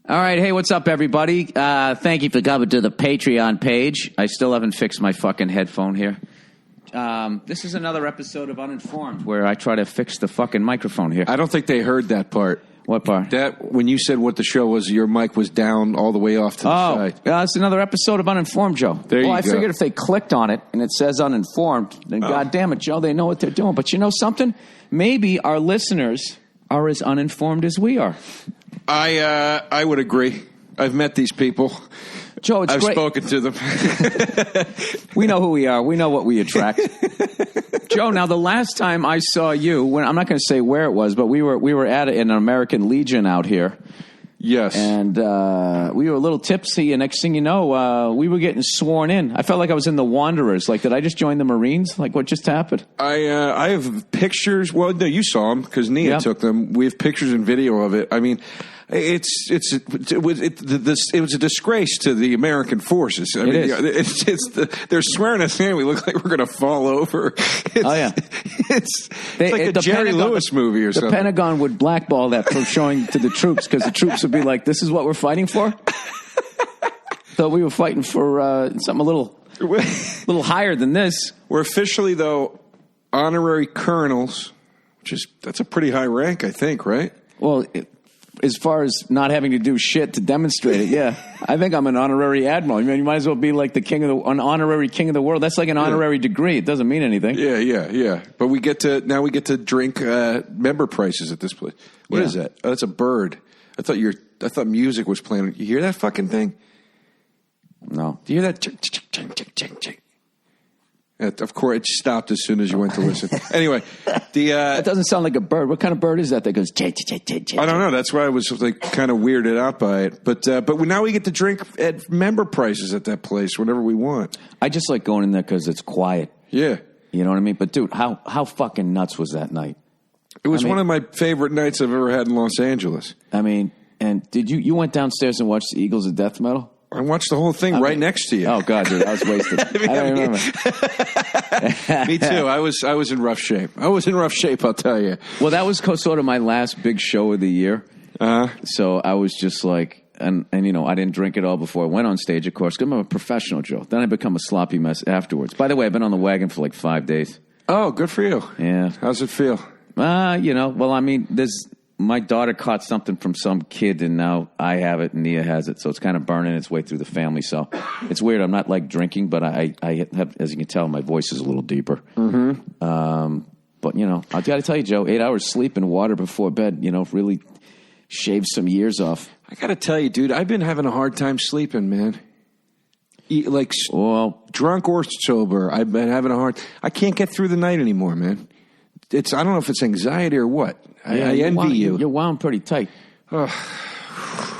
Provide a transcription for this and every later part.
All right, hey, what's up, everybody? Thank you for coming to the Patreon page. I still haven't fixed my fucking headphone here. This is another episode of Uninformed where I try to fix the fucking microphone here. I don't think they heard that part. What part? That when you said what the show was, your mic was down all the way off to the side. It's another episode of Uninformed, Joe. I figured if they clicked on it and it says Uninformed, then God damn it, Joe, they know what they're doing. But you know something? Maybe our listeners are as uninformed as we are. I would agree. I've met these people. Joe, I've spoken to them. We know who we are. We know what we attract. Joe, now the last time I saw you, I'm not going to say where it was, but we were at an American Legion out here. Yes. And we were a little tipsy, and next thing you know, we were getting sworn in. I felt like I was in the Wanderers. Like, did I just join the Marines? Like, what just happened? I have pictures. Well, no, you saw them because Nia took them. We have pictures and video of it. I mean, it was a disgrace to the American forces. I mean, they're swearing us in. We look like we're going to fall over. It's like a Jerry Lewis movie or something. The Pentagon would blackball that from showing to the troops because the troops would be like, "This is what we're fighting for." So we were fighting for something a little higher than this. We're officially, though, honorary colonels, that's a pretty high rank, I think, right? Well. As far as not having to do shit to demonstrate it, yeah. I think I'm an honorary admiral. I mean, you might as well be like an honorary king of the world. That's like an honorary degree. It doesn't mean anything. Yeah. But we get to drink member prices at this place. What is that? Oh, that's a bird. I thought music was playing. You hear that fucking thing? No. Do you hear that? Ching. Of course, it stopped as soon as you went to listen. Anyway, that doesn't sound like a bird. What kind of bird is that goes? I don't know. That's why I was like kind of weirded out by it. But now we get to drink at member prices at that place whenever we want. I just like going in there because it's quiet. Yeah, you know what I mean. But dude, how fucking nuts was that night? It was one of my favorite nights I've ever had in Los Angeles. I mean, and did you went downstairs and watched the Eagles of Death Metal? I watched the whole thing right next to you. Oh God, dude, I was wasted. I don't remember. Me too. I was in rough shape. I'll tell you. Well, that was sort of my last big show of the year. So I was just like, and I didn't drink it all before I went on stage, of course, because I'm a professional, Joe. Then I become a sloppy mess afterwards. By the way, I've been on the wagon for like 5 days. Oh, good for you. Yeah. How's it feel? Well, I mean, my daughter caught something from some kid, and now I have it, and Nia has it, so it's kind of burning its way through the family. So it's weird. I'm not like drinking, but I have, as you can tell, my voice is a little deeper. Mm-hmm. But I got to tell you, Joe, 8 hours sleep and water before bed, really shaves some years off. I got to tell you, dude, I've been having a hard time sleeping, man. Drunk or sober, I've been having I can't get through the night anymore, man. I don't know if it's anxiety or what. I envy you. You're wound pretty tight.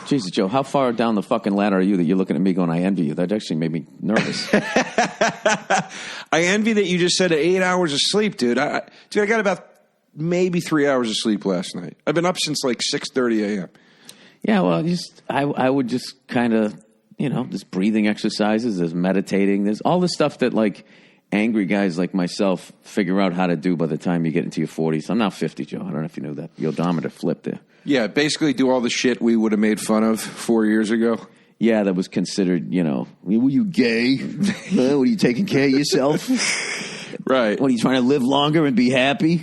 Jesus, Joe, how far down the fucking ladder are you that you're looking at me going, I envy you? That actually made me nervous. I envy that you just said 8 hours of sleep, dude. I got about maybe 3 hours of sleep last night. I've been up since like 6:30 a.m. Yeah, well, I would just kind of, there's breathing exercises, there's meditating, there's all the stuff that like angry guys like myself figure out how to do by the time you get into your 40s. I'm now 50, Joe. I don't know if you knew that. The odometer flipped there. Yeah, basically do all the shit we would have made fun of 4 years ago. Yeah, that was considered, were you gay? Were you taking care of yourself? Right. What, are you trying to live longer and be happy?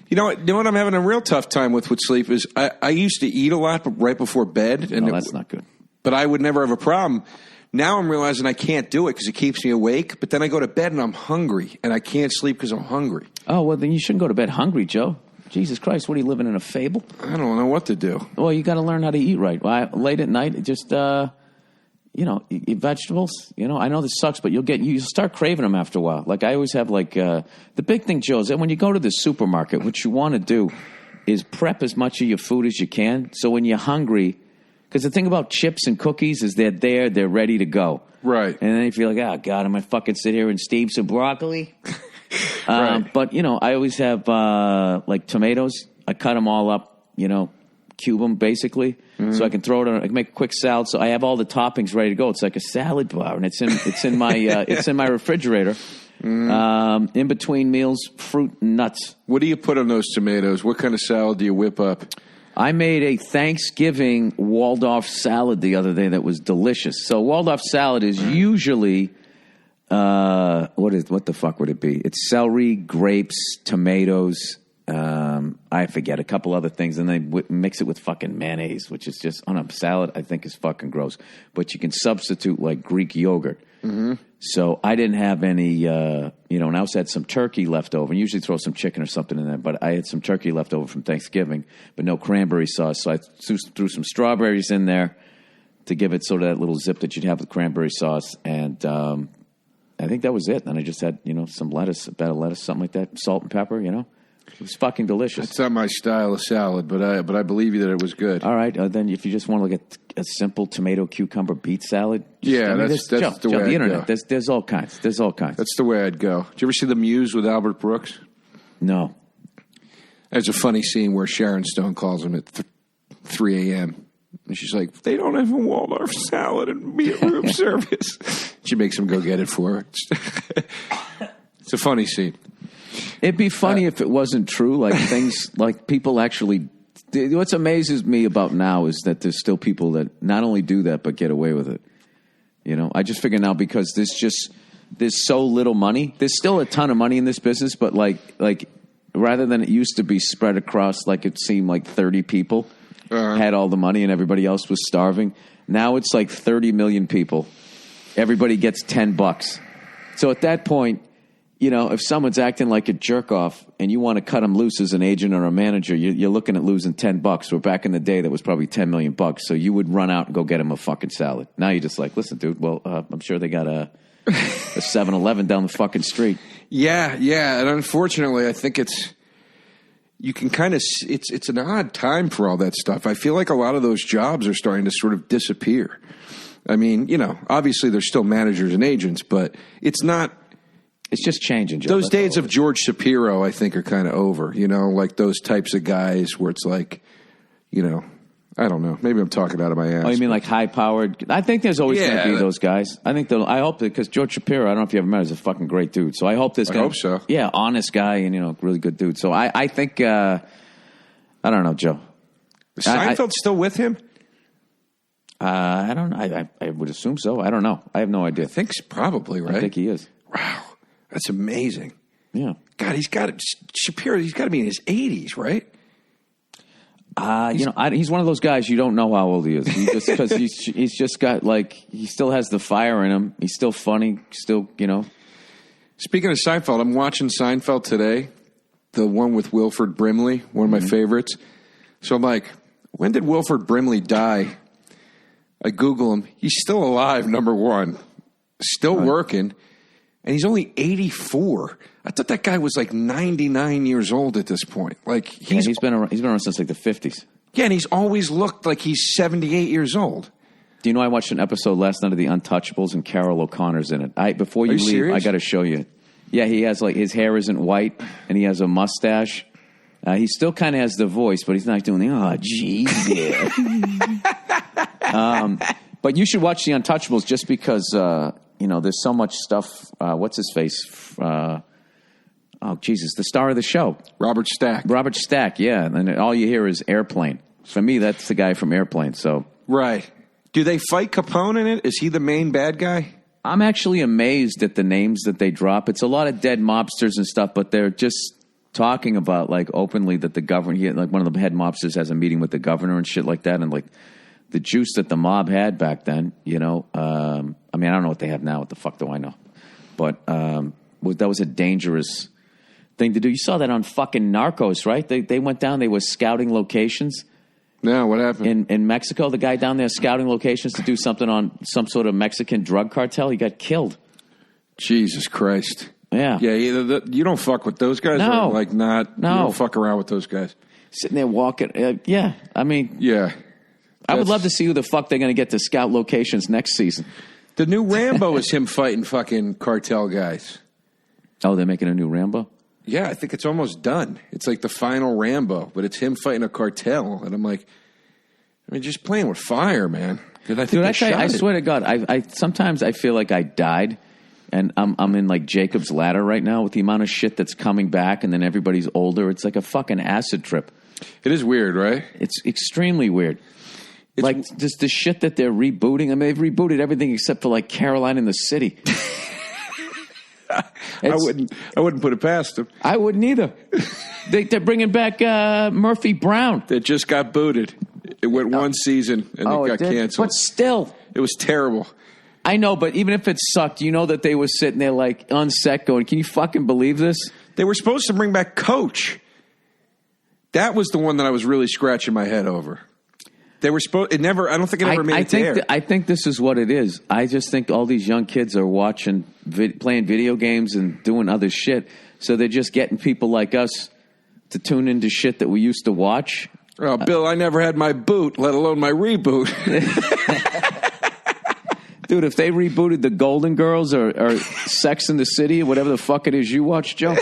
You know what I'm having a real tough time with sleep is I used to eat a lot right before bed. And that's not good. But I would never have a problem. Now I'm realizing I can't do it because it keeps me awake. But then I go to bed and I'm hungry, and I can't sleep because I'm hungry. Oh, well, then you shouldn't go to bed hungry, Joe. Jesus Christ, what are you living in a fable? I don't know what to do. Well, you got to learn how to eat right. Late at night, just eat vegetables. I know this sucks, but you start craving them after a while. Like I always have the big thing, Joe, is that when you go to the supermarket, what you want to do is prep as much of your food as you can. So when you're hungry. Because the thing about chips and cookies is they're ready to go. Right. And then if you're like, oh, God, I'm going to fucking sit here and steam some broccoli. Right. But, I always have, tomatoes. I cut them all up, cube them, basically. Mm-hmm. So I can throw it on, I can make a quick salad. So I have all the toppings ready to go. It's like a salad bar, and it's in my it's in my refrigerator. Mm-hmm. In between meals, fruit and nuts. What do you put on those tomatoes? What kind of salad do you whip up? I made a Thanksgiving waldARF salad the other day that was delicious. So waldARF salad is usually, what the fuck would it be? It's celery, grapes, tomatoes, I forget, a couple other things, and then mix it with fucking mayonnaise, which is just, on a salad, I think is fucking gross. But you can substitute like Greek yogurt. Mm-hmm. So I didn't have any, and I also had some turkey left over. And usually throw some chicken or something in there, but I had some turkey left over from Thanksgiving, but no cranberry sauce. So I threw some strawberries in there to give it sort of that little zip that you'd have with cranberry sauce. And I think that was it. And I just had, some lettuce, a bed of lettuce, something like that, salt and pepper, It was fucking delicious. It's not my style of salad, but I believe you that it was good. All right, then if you just want to look at a simple tomato, cucumber, beet salad. That's the way the I'd internet. go. There's all kinds. There's all kinds. That's the way I'd go. Did you ever see The Muse with Albert Brooks? No. There's a funny scene where Sharon Stone calls him at 3 a.m. And she's like, they don't have a waldARF salad and be at room service. She makes him go get it for her. It's a funny scene. It'd be funny if it wasn't true, like things, like people actually, what amazes me about now is that there's still people that not only do that, but get away with it. I just figure now because there's so little money, there's still a ton of money in this business, but like rather than it used to be spread across, like it seemed like 30 people had all the money and everybody else was starving. Now it's like 30 million people. Everybody gets $10. So at that point, if someone's acting like a jerk off and you want to cut them loose as an agent or a manager, you're looking at losing $10. Where back in the day, that was probably $10 million. So you would run out and go get him a fucking salad. Now you're just like, listen, dude, well, I'm sure they got a 7-Eleven down the fucking street. Yeah. And unfortunately, I think you can kind of, it's an odd time for all that stuff. I feel like a lot of those jobs are starting to sort of disappear. I mean, obviously there's still managers and agents, but it's not. It's just changing, Joe. Those days of George Shapiro, I think, are kind of over, like those types of guys where it's like, I don't know. Maybe I'm talking out of my ass. Oh, you mean like high-powered? I think there's always going to be those guys. I hope that, because George Shapiro, I don't know if you ever met, is a fucking great dude. So I hope I hope so. Yeah, honest guy and, really good dude. So I think, I don't know, Joe. Is Seinfeld still with him? I don't know. I would assume so. I don't know. I have no idea. I think probably, right? I think he is. Wow. That's amazing. Yeah. God, Shapiro, he's got to be in his 80s, right? He's one of those guys you don't know how old he is. Because he's just got, he still has the fire in him. He's still funny, still, Speaking of Seinfeld, I'm watching Seinfeld today, the one with Wilford Brimley, one of my favorites. So I'm like, when did Wilford Brimley die? I Google him. He's still alive, number one. Still working. And he's only 84. I thought that guy was like 99 years old at this point. He's been around since like the 50s. Yeah, and he's always looked like he's 78 years old. Do you know I watched an episode last night of The Untouchables and Carol O'Connor's in it? Before you leave, serious? I got to show you. Yeah, he has his hair isn't white and he has a mustache. He still kind of has the voice, but he's not doing Jesus. But you should watch The Untouchables just because. There's so much stuff. What's his face? Jesus, the star of the show. Robert Stack, yeah. And all you hear is Airplane. For me, that's the guy from Airplane. So right. Do they fight Capone in it? Is he the main bad guy? I'm actually amazed at the names that they drop. It's a lot of dead mobsters and stuff, but they're just talking about openly that the governor, one of the head mobsters has a meeting with the governor and shit like that, and the juice that the mob had back then, I don't know what they have now. What the fuck do I know? But that was a dangerous thing to do. You saw that on fucking Narcos, right? They went down. They were scouting locations. No, what happened? In Mexico, the guy down there scouting locations to do something on some sort of Mexican drug cartel. He got killed. Jesus Christ. Yeah. Yeah, you don't fuck with those guys. No. You don't fuck around with those guys. Sitting there walking. Yeah. Yeah. I would love to see who the fuck they're going to get to scout locations next season. The new Rambo is him fighting fucking cartel guys. Oh, they're making a new Rambo? Yeah, I think it's almost done. It's like the final Rambo, but it's him fighting a cartel. And I'm like, just playing with fire, man. I swear to God, I sometimes I feel like I died, and I'm in Jacob's Ladder right now with the amount of shit that's coming back, and then everybody's older. It's like a fucking acid trip. It is weird, right? It's extremely weird. Like just the shit that they're rebooting. I mean, they've rebooted everything except for like Caroline in the City. I wouldn't put it past them. I wouldn't either. They're bringing back Murphy Brown. That just got booted. It went one season and it got canceled. But still, it was terrible. I know, but even if it sucked, you know that they were sitting there like on set going, "Can you fucking believe this?" They were supposed to bring back Coach. That was the one that I was really scratching my head over. They were supposed. It never. I don't think it ever made it to air. I think this is what it is. I just think all these young kids are watching, playing video games and doing other shit. So they're just getting people like us to tune into shit that we used to watch. Oh, Bill, I never had my boot, let alone my reboot. Dude, if they rebooted the Golden Girls or Sex in the City or whatever the fuck it is you watch, Joe.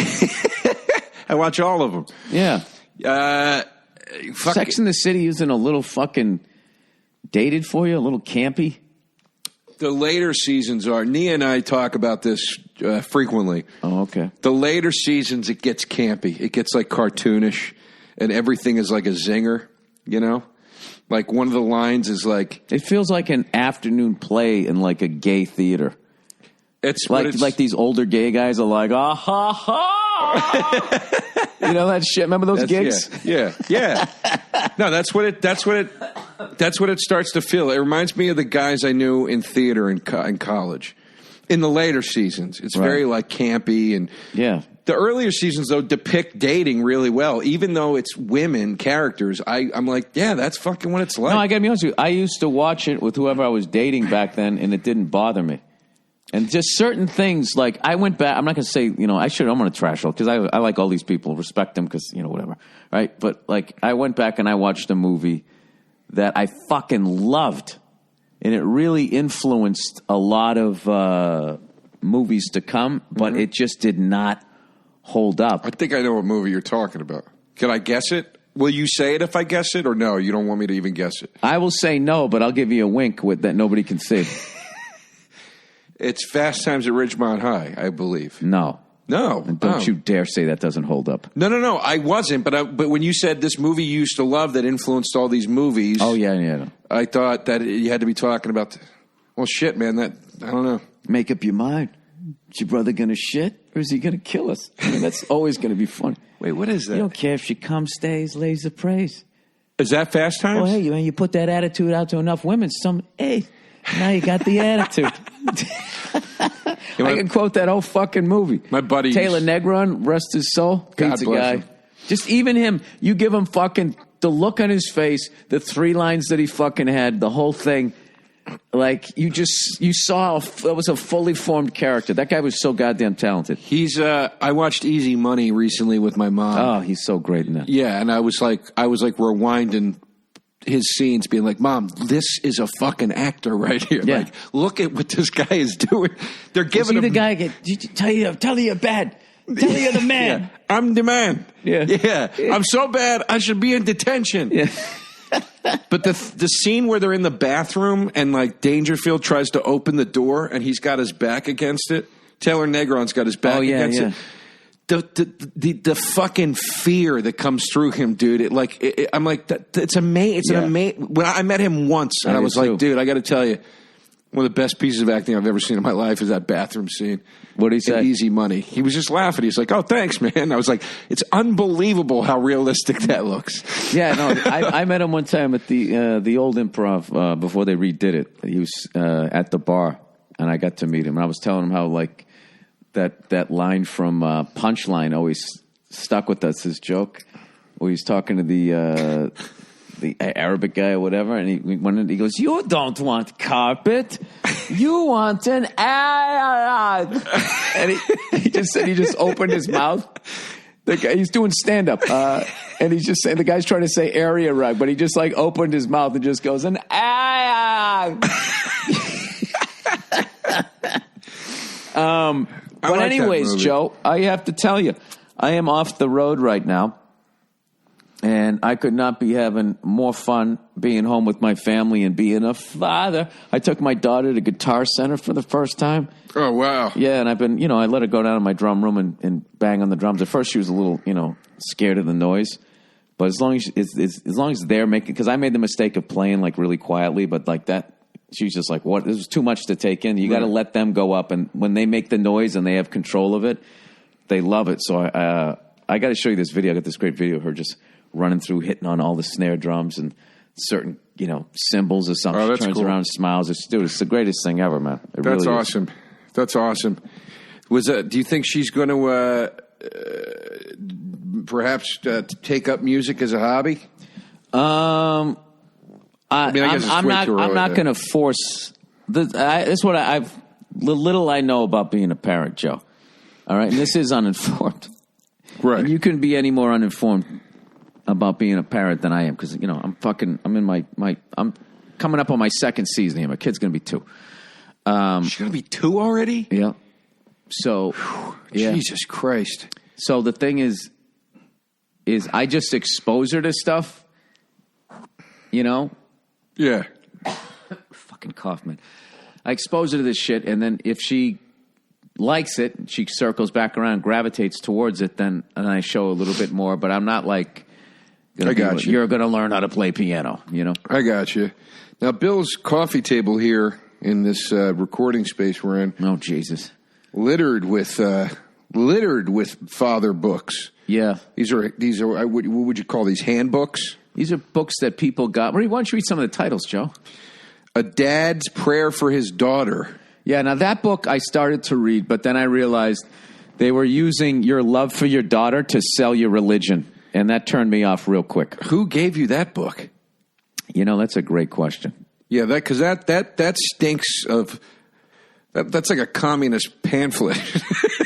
I watch all of them. Yeah. Sex in the City isn't a little fucking dated for you, a little campy? The later seasons are. Nia and I talk about this frequently. Oh, okay. The later seasons, it gets campy. It gets like cartoonish, and everything is like a zinger, you know? Like one of the lines is like... It feels like an afternoon play in like a gay theater. It's like these older gay guys are like, ah, ha, ha. You know that shit? Remember those gigs? Yeah. No, that's what it starts to feel. It reminds me of the guys I knew in theater in college. In the later seasons, it's very like campy and The earlier seasons though depict dating really well, even though it's women characters. I'm like, yeah, that's fucking what it's like. No, I gotta be honest with you. I used to watch it with whoever I was dating back then, and it didn't bother me. And just certain things, like I went back. I'm not going to say, I'm going to trash them because I like all these people, respect them because, whatever. Right. But like I went back and I watched a movie that I fucking loved. And it really influenced a lot of movies to come, but it just did not hold up. I think I know what movie you're talking about. Can I guess it? Will you say it if I guess it or no? You don't want me to even guess it? I will say no, but I'll give you a wink with that nobody can see. It's Fast Times at Ridgemont High, I believe. No. And don't you dare say that doesn't hold up. No. I wasn't, but when you said this movie you used to love that influenced all these movies. Oh, yeah. I thought that you had to be talking about, well, shit, man, I don't know. Make up your mind. Is your brother going to shit or is he going to kill us? I mean, that's always going to be funny. Wait, what is that? You don't care if she comes, stays, lays the praise. Is that Fast Times? Oh, hey, you put that attitude out to enough women, now you got the attitude. I can quote that whole fucking movie. My buddy Taylor Negron, rest his soul. Pizza guy. Him. Just even him, you give him fucking the look on his face, the 3 lines that he fucking had, the whole thing. Like you saw it was a fully formed character. That guy was so goddamn talented. I watched Easy Money recently with my mom. Oh, he's so great in that. Yeah, and I was like rewinding his scenes, being like, Mom, this is a fucking actor right here. Yeah. Like, look at what this guy is doing. They're giving him the guy. Tell you you're bad. Tell you you're the man. Yeah. I'm the man. Yeah. I'm so bad. I should be in detention. Yeah. But the scene where they're in the bathroom and like Dangerfield tries to open the door and he's got his back against it. Taylor Negron's got his back against it. The fucking fear that comes through him, dude. I'm like, it's amazing. It's an amazing. When I met him once, and I was like, dude, I got to tell you, one of the best pieces of acting I've ever seen in my life is that bathroom scene. What did he say? Easy Money. He was just laughing. He's like, "Oh, thanks, man." I was like, "It's unbelievable how realistic that looks." Yeah, no, I met him one time at the old Improv before they redid it. He was at the bar, and I got to meet him. And I was telling him how like. That line from Punchline always stuck with us, his joke, where he's talking to the Arabic guy or whatever, and he goes, "You don't want carpet, you want an ad." And he just opened his mouth. The guy, he's doing stand up, and he's just saying the guy's trying to say area rug, but he just like opened his mouth and just goes an ad. But like anyways, Joe, I have to tell you, I am off the road right now, and I could not be having more fun being home with my family and being a father. I took my daughter to Guitar Center for the first time. Oh, wow. Yeah, and I've been, I let her go down in my drum room and bang on the drums. At first, she was a little, scared of the noise. But as long as they're making, because I made the mistake of playing like really quietly, but like that, she's just like, what? This is too much to take in. You got to let them go up, and when they make the noise and they have control of it, they love it. So I got to show you this video. I got this great video of her just running through, hitting on all the snare drums and certain, cymbals or something. She turns around and smiles. It's the greatest thing ever, man. That's really awesome. That's awesome. Do you think she's going to perhaps take up music as a hobby? I'm not going to force. That's what the little I know about being a parent, Joe. All right, and this is uninformed. Right. And you couldn't be any more uninformed about being a parent than I am, because I'm coming up on my second season here. My kid's going to be 2. She's going to be 2 already? Yeah. So, Jesus Christ. So the thing is I just expose her to stuff, Yeah. Fucking cough, man. I expose her to this shit, and then if she likes it, she circles back around, gravitates towards it, then and I show a little bit more, but I'm not like, you're going to learn how to play piano, I got you. Now, Bill's coffee table here in this recording space we're in. Oh, Jesus. Littered with father books. Yeah. These are what would you call these, handbooks? These are books that people got. Why don't you read some of the titles, Joe? A Dad's Prayer for His Daughter. Yeah, now that book I started to read, but then I realized they were using your love for your daughter to sell your religion, and that turned me off real quick. Who gave you that book? That's a great question. Yeah, because that stinks of... That's like a communist pamphlet.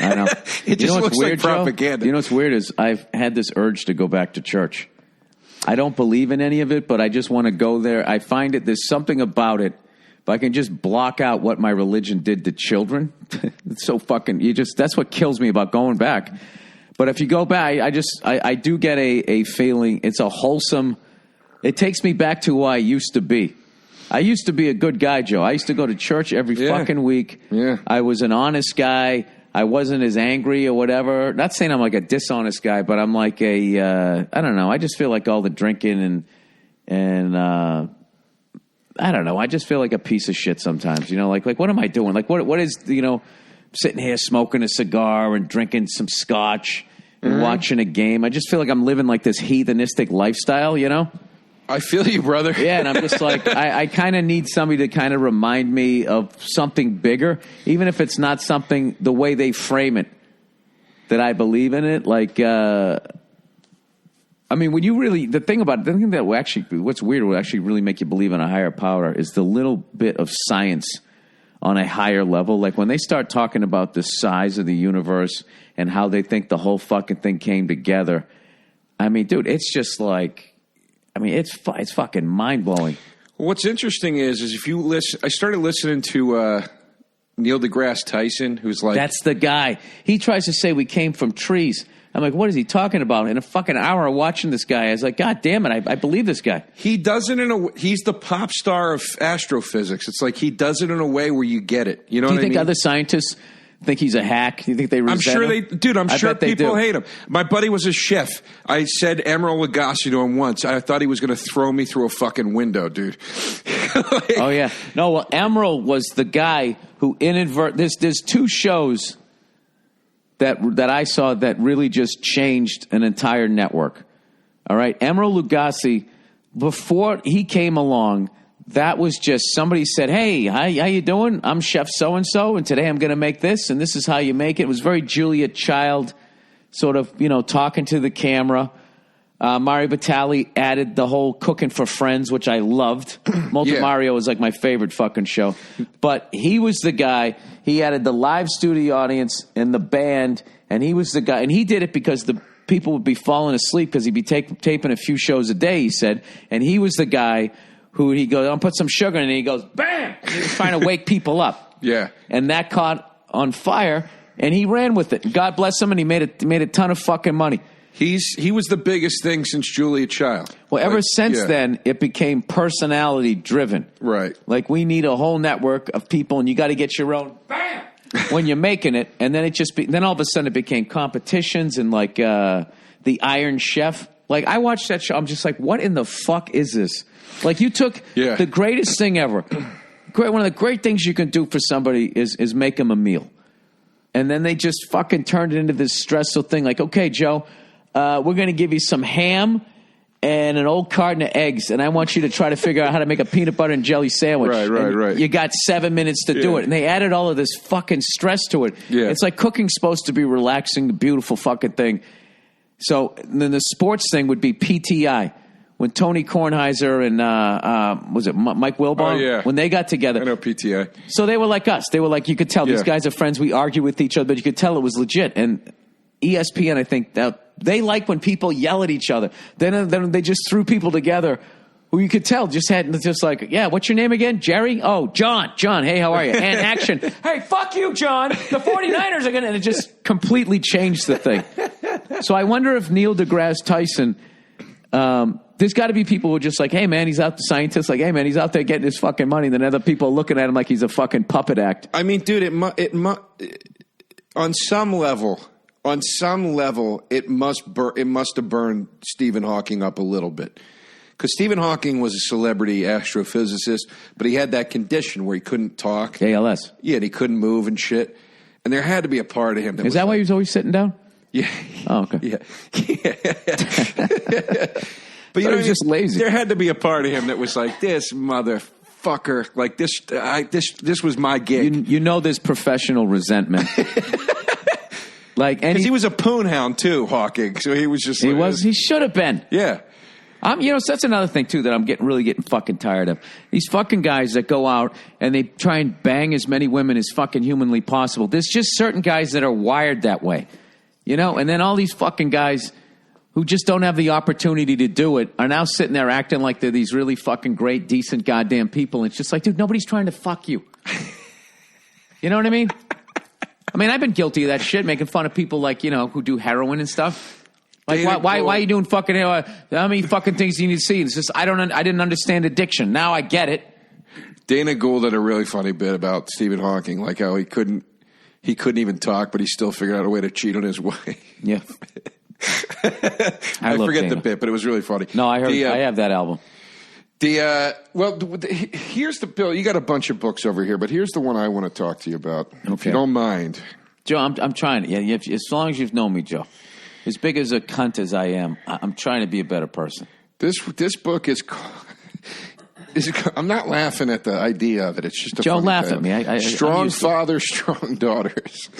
I know. It just looks weird, like propaganda. Joe? You know what's weird is I've had this urge to go back to church. I don't believe in any of it, but I just want to go there. I find there's something about it. If I can just block out what my religion did to children, it's so fucking, that's what kills me about going back. But if you go back, I do get a feeling, it's a wholesome, it takes me back to who I used to be. I used to be a good guy, Joe. I used to go to church every fucking week. Yeah. I was an honest guy. I wasn't as angry or whatever. Not saying I'm like a dishonest guy, but I'm like I don't know. I just feel like all the drinking and I don't know. I just feel like a piece of shit sometimes. Like what am I doing? Like what is sitting here smoking a cigar and drinking some scotch and watching a game. I just feel like I'm living like this heathenistic lifestyle. I feel you, brother. Yeah, and I'm just like, I kind of need somebody to kind of remind me of something bigger, even if it's not something the way they frame it, that I believe in it. Like, when you really, the thing that will actually, what's weird, will actually really make you believe in a higher power is the little bit of science on a higher level. Like when they start talking about the size of the universe and how they think the whole fucking thing came together. I mean, dude, it's just like, it's fucking mind-blowing. What's interesting is if you listen, I started listening to Neil deGrasse Tyson, who's like... That's the guy. He tries to say we came from trees. I'm like, what is he talking about? In a fucking hour of watching this guy, I was like, God damn it, I believe this guy. He does it he's the pop star of astrophysics. It's like he does it in a way where you get it. You know what I mean? Do you think other scientists think he's a hack? Do you think they resent him? I'm sure people hate him. My buddy was a chef. I said Emeril Lagasse to him once. I thought he was going to throw me through a fucking window, dude. Oh, yeah. No, well, Emeril was the guy who there's 2 shows that I saw that really just changed an entire network. All right? Emeril Lagasse, before he came along, that was just somebody said, hey, how you doing? I'm Chef so-and-so, and today I'm going to make this, and this is how you make it. It was very Julia Child, sort of, talking to the camera. Mario Batali added the whole cooking for friends, which I loved. Mario was like my favorite fucking show. But he was the guy. He added the live studio audience and the band, and he was the guy. And he did it because the people would be falling asleep because he'd be taping a few shows a day, he said. And he was the guy who he goes, I'll put some sugar in it, and he goes, bam! And he was trying to wake people up. Yeah. And that caught on fire, and he ran with it. God bless him, and he made a ton of fucking money. He was the biggest thing since Julia Child. Well, ever since then, it became personality driven. Right. Like we need a whole network of people, and you got to get your own bam when you're making it, and then then all of a sudden it became competitions and like the Iron Chef. Like, I watched that show. I'm just like, what in the fuck is this? Like, you took the greatest thing ever. One of the great things you can do for somebody is make them a meal. And then they just fucking turned it into this stressful thing. Like, okay, Joe, we're going to give you some ham and an old carton of eggs, and I want you to try to figure out how to make a peanut butter and jelly sandwich. Right. You got 7 minutes to do it. And they added all of this fucking stress to it. Yeah. It's like cooking's supposed to be relaxing, beautiful fucking thing. So then the sports thing would be PTI. When Tony Kornheiser and, was it Mike Wilbon? When they got together. I know PTI. So they were like us. They were like, you could tell these guys are friends. We argue with each other, but you could tell it was legit. And ESPN, I think, they like when people yell at each other. Then they just threw people together who you could tell just like, yeah, what's your name again? Jerry? Oh, John. John, hey, how are you? And action. Hey, fuck you, John. The 49ers are going to... And it just completely changed the thing. So I wonder if Neil deGrasse Tyson... there's got to be people who are just like, hey, man, he's out, the scientists, like, hey, man, he's out there getting his fucking money. And then other people are looking at him like he's a fucking puppet act. I mean, dude, on some level, it must have burned Stephen Hawking up a little bit. Because Stephen Hawking was a celebrity astrophysicist, but he had that condition where he couldn't talk. ALS. Yeah, and he couldn't move and shit. And there had to be a part of him that Is that why he was always sitting down? Yeah. Oh, okay. Yeah. But you know, he was just lazy. There had to be a part of him that was like, this motherfucker, like this was my gig. You know there's professional resentment. Like, because he was a poonhound too, Hawking. So he was just he should have been. Yeah. So that's another thing too that I'm really getting fucking tired of. These fucking guys that go out and they try and bang as many women as fucking humanly possible. There's just certain guys that are wired that way. And then all these fucking guys who just don't have the opportunity to do it are now sitting there acting like they're these really fucking great, decent goddamn people. And it's just like, dude, nobody's trying to fuck you. You know what I mean? I've been guilty of that shit, making fun of people like, who do heroin and stuff. Like, why are you doing fucking, how many fucking things do you need to see? It's just, I didn't understand addiction. Now I get it. Dana Gould had a really funny bit about Stephen Hawking, like how he couldn't even talk, but he still figured out a way to cheat on his wife. Yeah. I forget Dana. The bit, but it was really funny. No, I heard. I have that album. Here's the Bill. You got a bunch of books over here, but here's the one I want to talk to you about, if you don't mind. Joe, I'm trying to. Yeah, as long as you've known me, Joe, as big as a cunt as I am, I'm trying to be a better person. This book is. I'm not laughing at the idea of it. It's just a Joe, laugh at me. Strong fathers, strong daughters.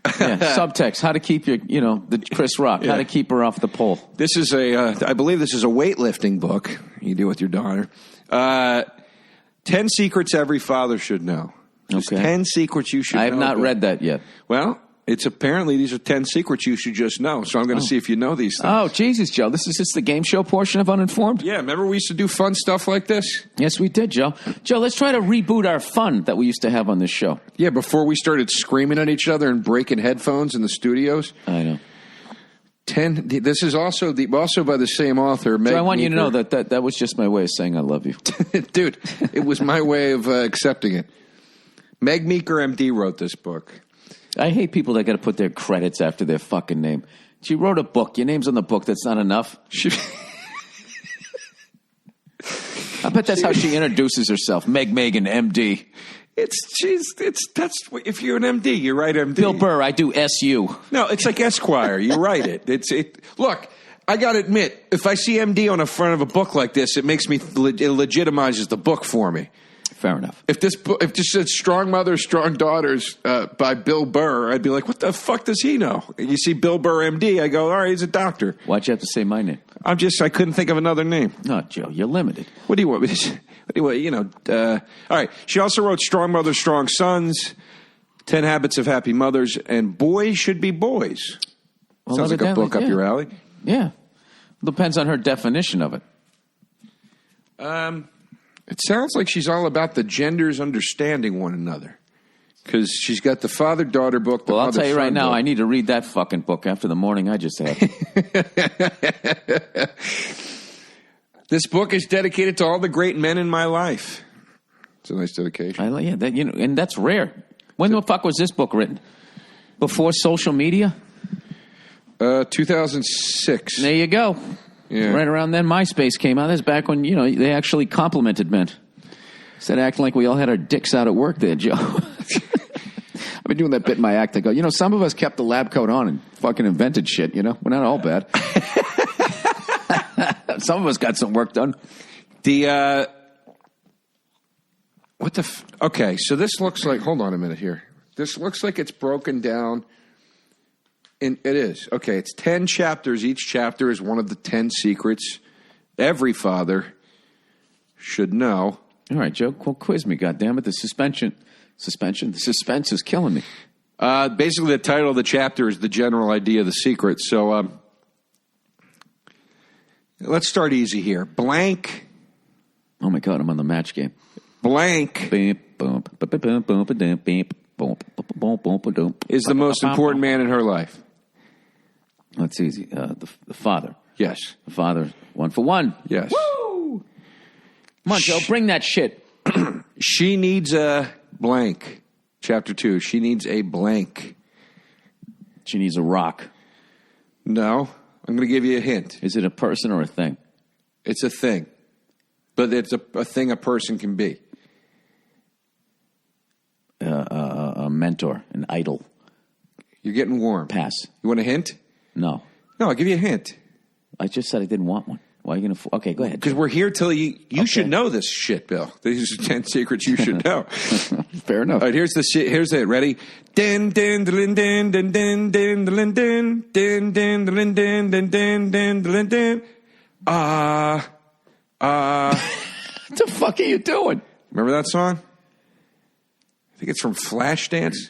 Subtext: how to keep your, the Chris Rock, how to keep her off the pole. This is I believe this is a weightlifting book you do with your daughter. 10 secrets every father should know. Just 10 secrets you should know. I have not read that yet. Well, it's apparently these are 10 secrets you should just know. So I'm going to see if you know these things. Oh, Jesus, Joe. This is just the game show portion of Uninformed? Yeah, remember we used to do fun stuff like this? Yes, we did, Joe. Joe, let's try to reboot our fun that we used to have on this show. Yeah, before we started screaming at each other and breaking headphones in the studios. I know. 10. This is also by the same author. Meg Joe, I want Meeker. you to know that was just my way of saying I love you. Dude, it was my way of accepting it. Meg Meeker, MD, wrote this book. I hate people that got to put their credits after their fucking name. She wrote a book. Your name's on the book. That's not enough. I bet that's how she introduces herself. Megan, MD. That's if you're an MD, you write MD. Bill Burr, I do SU. No, it's like Esquire. You write it. Look, I got to admit, if I see MD on the front of a book like this, it makes me, it legitimizes the book for me. Fair enough. If this said Strong Mothers, Strong Daughters by Bill Burr, I'd be like, what the fuck does he know? And you see Bill Burr, MD, I go, all right, he's a doctor. Why'd you have to say my name? I couldn't think of another name. No, Joe, you're limited. What do you want? All right. She also wrote Strong Mothers, Strong Sons, 10 Habits of Happy Mothers, and Boys Should Be Boys. Well, sounds like a book up your alley. Yeah. Depends on her definition of it. It sounds like she's all about the genders understanding one another. Because she's got the father-daughter book. Well, I'll tell you right now, I need to read that fucking book after the morning I just had. This book is dedicated to all the great men in my life. It's a nice dedication. And that's rare. When the fuck was this book written? Before social media? 2006. There you go. Yeah. Right around then, MySpace came out. That's back when, they actually complimented men. Instead of acting like we all had our dicks out at work there, Joe. I've been doing that bit in my act. I go, some of us kept the lab coat on and fucking invented shit, We're not all bad. Some of us got some work done. Okay, so this looks like, hold on a minute here. This looks like it's broken down. It is. Okay, it's 10 chapters. Each chapter is one of the 10 secrets every father should know. All right, Joe, quiz me, goddammit. The suspense is killing me. Basically, the title of the chapter is the general idea of the secret. So let's start easy here. Blank. Oh, my God, I'm on the match game. Blank is the most important man in her life. That's easy. The father. Yes. The father, 1 for 1. Yes. Woo! Come on, Joe, bring that shit. She needs a blank. Chapter 2. She needs a blank. She needs a rock. No. I'm going to give you a hint. Is it a person or a thing? It's a thing. But it's a thing a person can be. A mentor, an idol. You're getting warm. Pass. You want a hint? No. No, I'll give you a hint. I just said I didn't want one. Why are you going to... Okay, go ahead. Because we're here till you okay. Should know this shit, Bill. These are 10 secrets you should know. Fair enough. All right, here's it. Ready? Din, din, din, din, din, din, din, din, din, din, din, din, din, din, din, din, din. What the fuck are you doing? Remember that song? I think it's from Flashdance.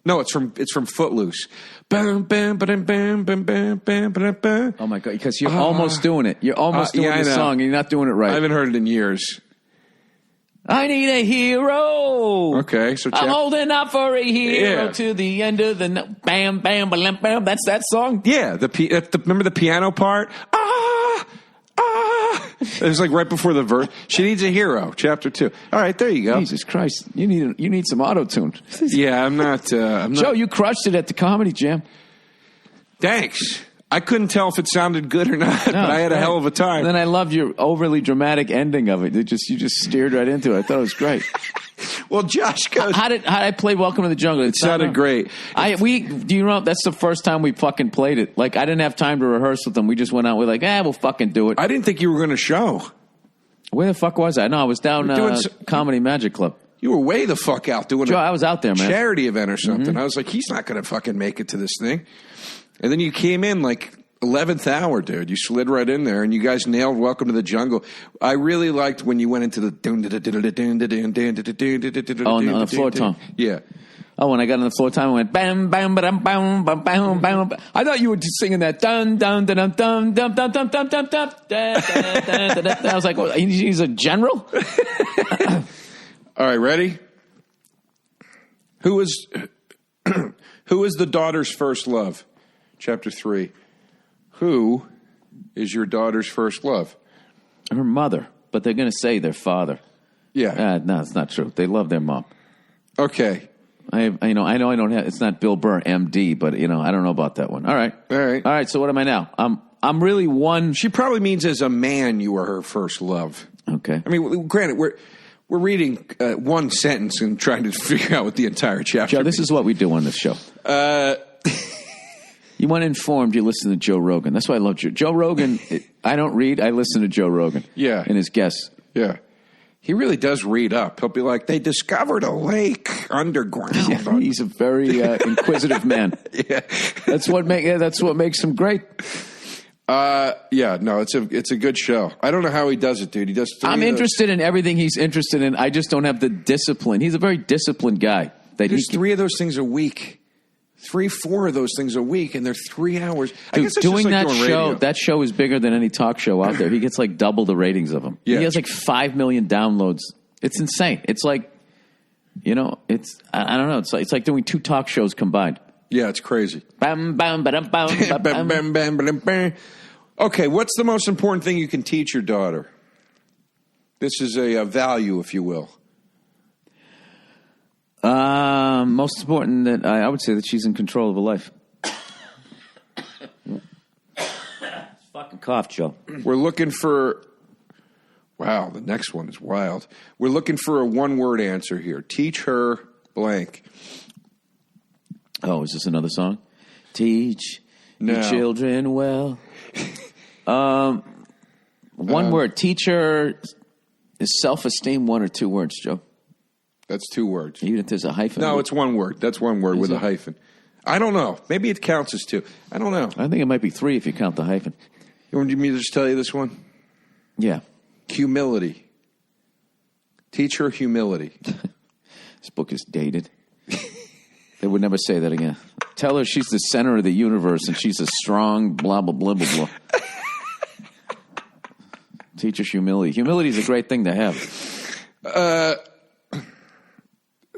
No, it's from Footloose. Bam, bam, bam, bam, bam, bam, bam, bam. Oh my God! Because you're almost doing it. You're almost doing the song. And you're not doing it right. I haven't heard it in years. I need a hero. Okay, so I'm holding out for a hero to the end of the bam, bam, bam, bam. That's that song. Yeah, remember the piano part? It was like right before the verse. She needs a hero. Chapter 2. All right, there you go. Jesus Christ, you need some auto-tune. Yeah, I'm not. Joe, you crushed it at the Comedy Jam. Thanks. I couldn't tell if it sounded good or not, but I had a hell of a time. And then I loved your overly dramatic ending of it. You just steered right into it. I thought it was great. Well, Josh goes. How did I play Welcome to the Jungle? It sounded great. Do you know that's the first time we fucking played it? Like I didn't have time to rehearse with them. We just went out. We're like, we'll fucking do it. I didn't think you were going to show. Where the fuck was I? No, I was down Comedy Magic Club. You were way the fuck out doing I was out there, man. Charity event or something. I was like, he's not going to fucking make it to this thing. And then you came in like 11th hour, dude. You slid right in there, and you guys nailed Welcome to the Jungle. I really liked when you went into the... on the floor tone. Yeah. Oh, when I got on the floor time, I went bam, bam, bam, bam, bam, bam, bam. I thought you were just singing that dun, dun, dun, dun, dun, dun, dun, dun, dun, dun, dun. I was like, well, he's a general? All right, ready? Who is the daughter's first love? Chapter 3. Who is your daughter's first love? Her mother, but they're going to say their father. Yeah. No, it's not true. They love their mom. Okay. I know I don't have, it's not Bill Burr, MD, but I don't know about that one. All right. All right. So what am I now? I'm really one. She probably means as a man you were her first love. Okay. I mean, granted, we're reading one sentence and trying to figure out what the entire chapter Joe, this is what we do on this show. You want informed, you listen to Joe Rogan. That's why I love Joe. Joe Rogan, I don't read, I listen to Joe Rogan. Yeah. And his guests. Yeah. He really does read up. He'll be like, they discovered a lake underground. Yeah, he's a very inquisitive man. Yeah. That's what makes him great. It's a good show. I don't know how he does it, dude. He does. I'm interested in everything he's interested in. I just don't have the discipline. He's a very disciplined guy. There's 3 of those things a week. 3-4 of those things a week, and they're 3 hours. Dude, I guess doing that show, radio. that show is bigger than any talk show out there. He gets like double the ratings of them. Yeah. He has like 5 million downloads. It's insane. It's like, it's I don't know. It's like doing 2 talk shows combined. Yeah, it's crazy. Bam, bam, bam, bam, bam, bam, bam, bam, bam, bam. Okay, what's the most important thing you can teach your daughter? This is a value, if you will. Most important that I would say that she's in control of her life. Fucking Cough, Joe. We're looking for... Wow, the next one is wild. We're looking for a one-word answer here. Teach her blank. Oh, is this another song? Teach your children well. One word. Teacher is self-esteem, one or two words, Joe? That's two words. Even if there's a hyphen? No, it's one word. That's one word with a hyphen. I don't know. Maybe it counts as two. I don't know. I think it might be three if you count the hyphen. You want me to just tell you this one? Yeah. Humility. Teach her humility. This book is dated. They would never say that again. Tell her she's the center of the universe and she's a strong blah, blah, blah, blah, blah. Teach her humility. Humility is a great thing to have.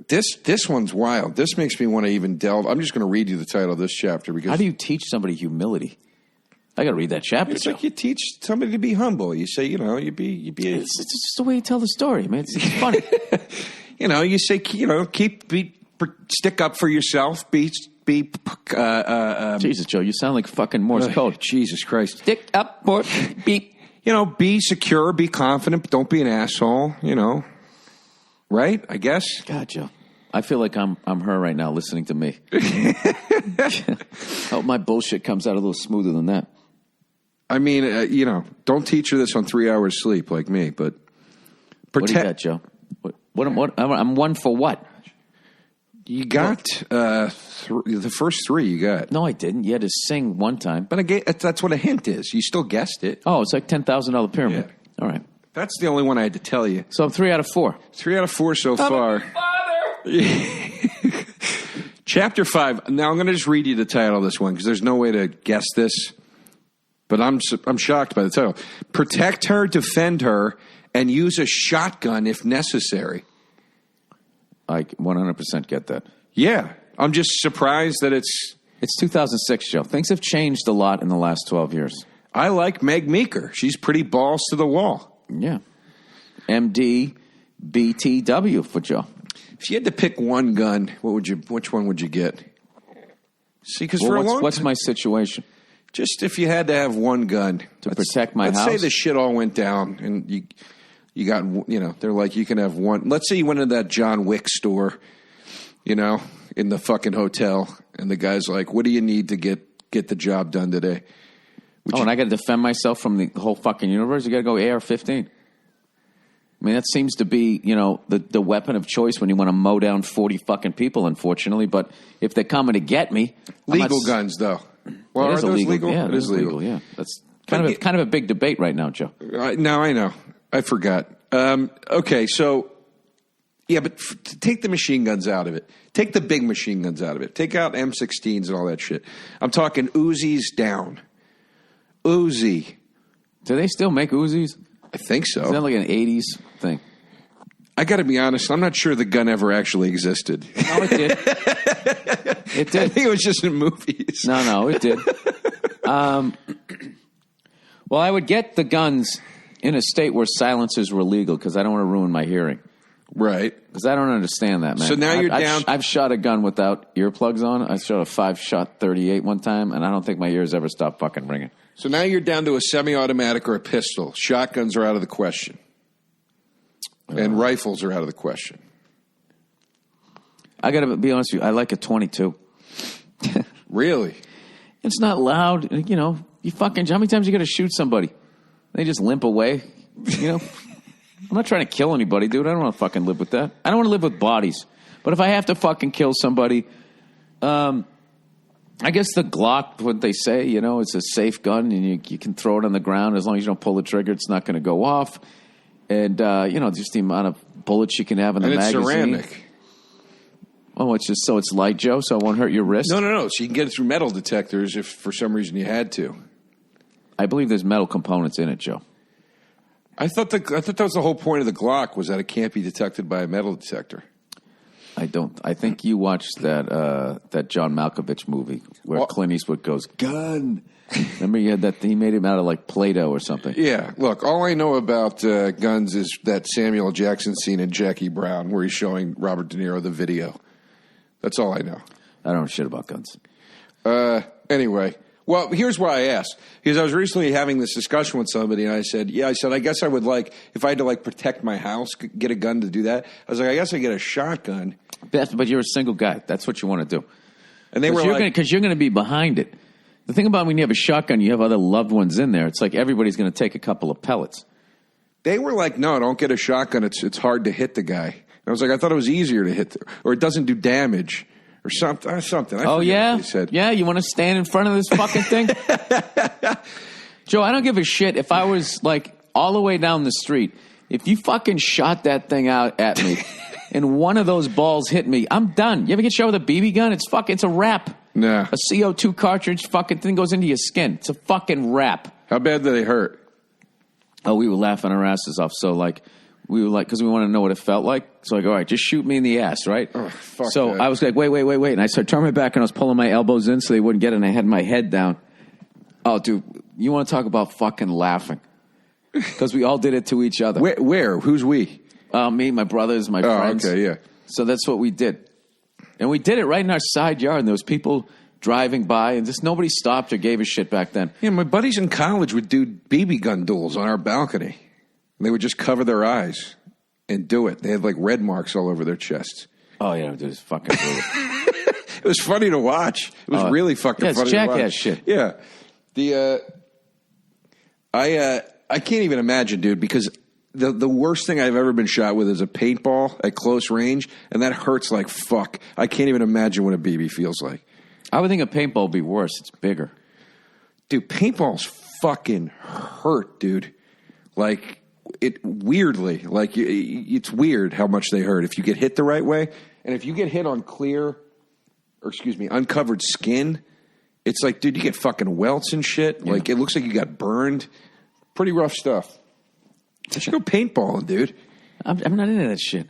This one's wild. This makes me want to even delve. I'm just going to read you the title of this chapter. Because how do you teach somebody humility? I got to read that chapter. It's like you teach somebody to be humble. You say, you be. It's just the way you tell the story, man. It's funny. You say, stick up for yourself. Be. Jesus, Joe, you sound like fucking Morse code. Jesus Christ. Stick up for beep. Be secure, be confident, but don't be an asshole. Right? I guess. God, Joe. I feel like I'm her right now listening to me. Hope my bullshit comes out a little smoother than that. I mean, don't teach her this on 3 hours sleep like me, but What do you got, Joe? What I'm one for what? You got the first three you got. No, I didn't. You had to sing one time. But that's what a hint is. You still guessed it. Oh, it's like $10,000 pyramid. Yeah. All right. That's the only one I had to tell you. So I'm 3 out of 4. 3 out of 4 so far. Chapter 5. Now I'm going to just read you the title of this one because there's no way to guess this. But I'm shocked by the title. Protect her, defend her, and use a shotgun if necessary. I 100% get that. Yeah. I'm just surprised that it's 2006, Joe. Things have changed a lot in the last 12 years. I like Meg Meeker. She's pretty balls to the wall. Yeah. MD BTW for Joe. If you had to pick one gun, which one would you get? See, because for a long what's my situation? Just if you had to have one gun to protect my house. Let's say the shit all went down and you got, they're like, you can have one. Let's say you went into that John Wick store, in the fucking hotel, and the guy's like, what do you need to get the job done today? And I got to defend myself from the whole fucking universe? You got to go AR-15. I mean, that seems to be, the weapon of choice when you want to mow down 40 fucking people, unfortunately. But if they're coming to get me... Legal guns, though. Well, are those legal? Yeah, it is legal. Yeah, that's kind of a big debate right now, Joe. Now I know. I forgot. Okay, so... Yeah, but take the machine guns out of it. Take the big machine guns out of it. Take out M16s and all that shit. I'm talking Uzis down. Uzi. Do they still make Uzis? I think so. Is that like an 80s thing? I got to be honest. I'm not sure the gun ever actually existed. No, it did. It did. I think it was just in movies. No, it did. Well, I would get the guns in a state where silencers were legal because I don't want to ruin my hearing. Right. Because I don't understand that, man. So now you're down. I've shot a gun without earplugs on. I shot a 5-shot 38 one time, and I don't think my ears ever stopped fucking ringing. So now you're down to a semi-automatic or a pistol. Shotguns are out of the question. And rifles are out of the question. I got to be honest with you. I like a 22. Really? It's not loud. You fucking... How many times you got to shoot somebody? They just limp away. I'm not trying to kill anybody, dude. I don't want to fucking live with that. I don't want to live with bodies. But if I have to fucking kill somebody... I guess the Glock, what they say, it's a safe gun, and you can throw it on the ground. As long as you don't pull the trigger, it's not going to go off. And, just the amount of bullets you can have in the magazine. And it's ceramic. Oh, it's just so it's light, Joe, so it won't hurt your wrist? No. So you can get it through metal detectors if for some reason you had to. I believe there's metal components in it, Joe. I thought that was the whole point of the Glock, was that it can't be detected by a metal detector. I don't. I think you watched that John Malkovich movie where Clint Eastwood goes, gun. Remember he had that? He made him out of like Play-Doh or something. Yeah. Look, all I know about guns is that Samuel L. Jackson scene in Jackie Brown where he's showing Robert De Niro the video. That's all I know. I don't know shit about guns. Anyway, Well, here's why I asked. Because I was recently having this discussion with somebody, and I said, I guess I would like, if I had to like protect my house, get a gun to do that. I was like, I guess I get a shotgun. But you're a single guy. That's what you want to do. And they were like, because you're going to be behind it. The thing about when you have a shotgun, you have other loved ones in there. It's like everybody's going to take a couple of pellets. They were like, no, don't get a shotgun. It's hard to hit the guy. And I was like, I thought it was easier to hit, or it doesn't do damage. Or something. I yeah? What they said. Yeah, you want to stand in front of this fucking thing? Joe, I don't give a shit if I was like all the way down the street. If you fucking shot that thing out at me and one of those balls hit me, I'm done. You ever get shot with a BB gun? It's a wrap. Nah. A CO2 cartridge fucking thing goes into your skin. It's a fucking wrap. How bad did they hurt? Oh, we were laughing our asses off. So like, we were like, because we want to know what it felt like. So I go, all right, just shoot me in the ass, right? Oh, fuck so that. I was like, wait. And I started turning my back and I was pulling my elbows in so they wouldn't get it. And I had my head down. Oh, dude, you want to talk about fucking laughing? Because we all did it to each other. Where? Who's we? Me, my brothers, my friends. Okay, yeah. So that's what we did. And we did it right in our side yard. And there was people driving by and just nobody stopped or gave a shit back then. Yeah, my buddies in college would do BB gun duels on our balcony. And they would just cover their eyes and do it. They had like red marks all over their chests. Oh, yeah, it was fucking brutal. It was funny to watch. It was really fucking funny to watch. Jackass shit. Yeah. I can't even imagine, dude, because the worst thing I've ever been shot with is a paintball at close range, and that hurts like fuck. I can't even imagine what a BB feels like. I would think a paintball would be worse. It's bigger. Dude, paintballs fucking hurt, dude. Like, it's weird how much they hurt if you get hit the right way. And if you get hit on uncovered skin, it's like, dude, you get fucking welts and shit. Yeah. Like, it looks like you got burned. Pretty rough stuff. I should go paintballing, dude. I'm not into that shit.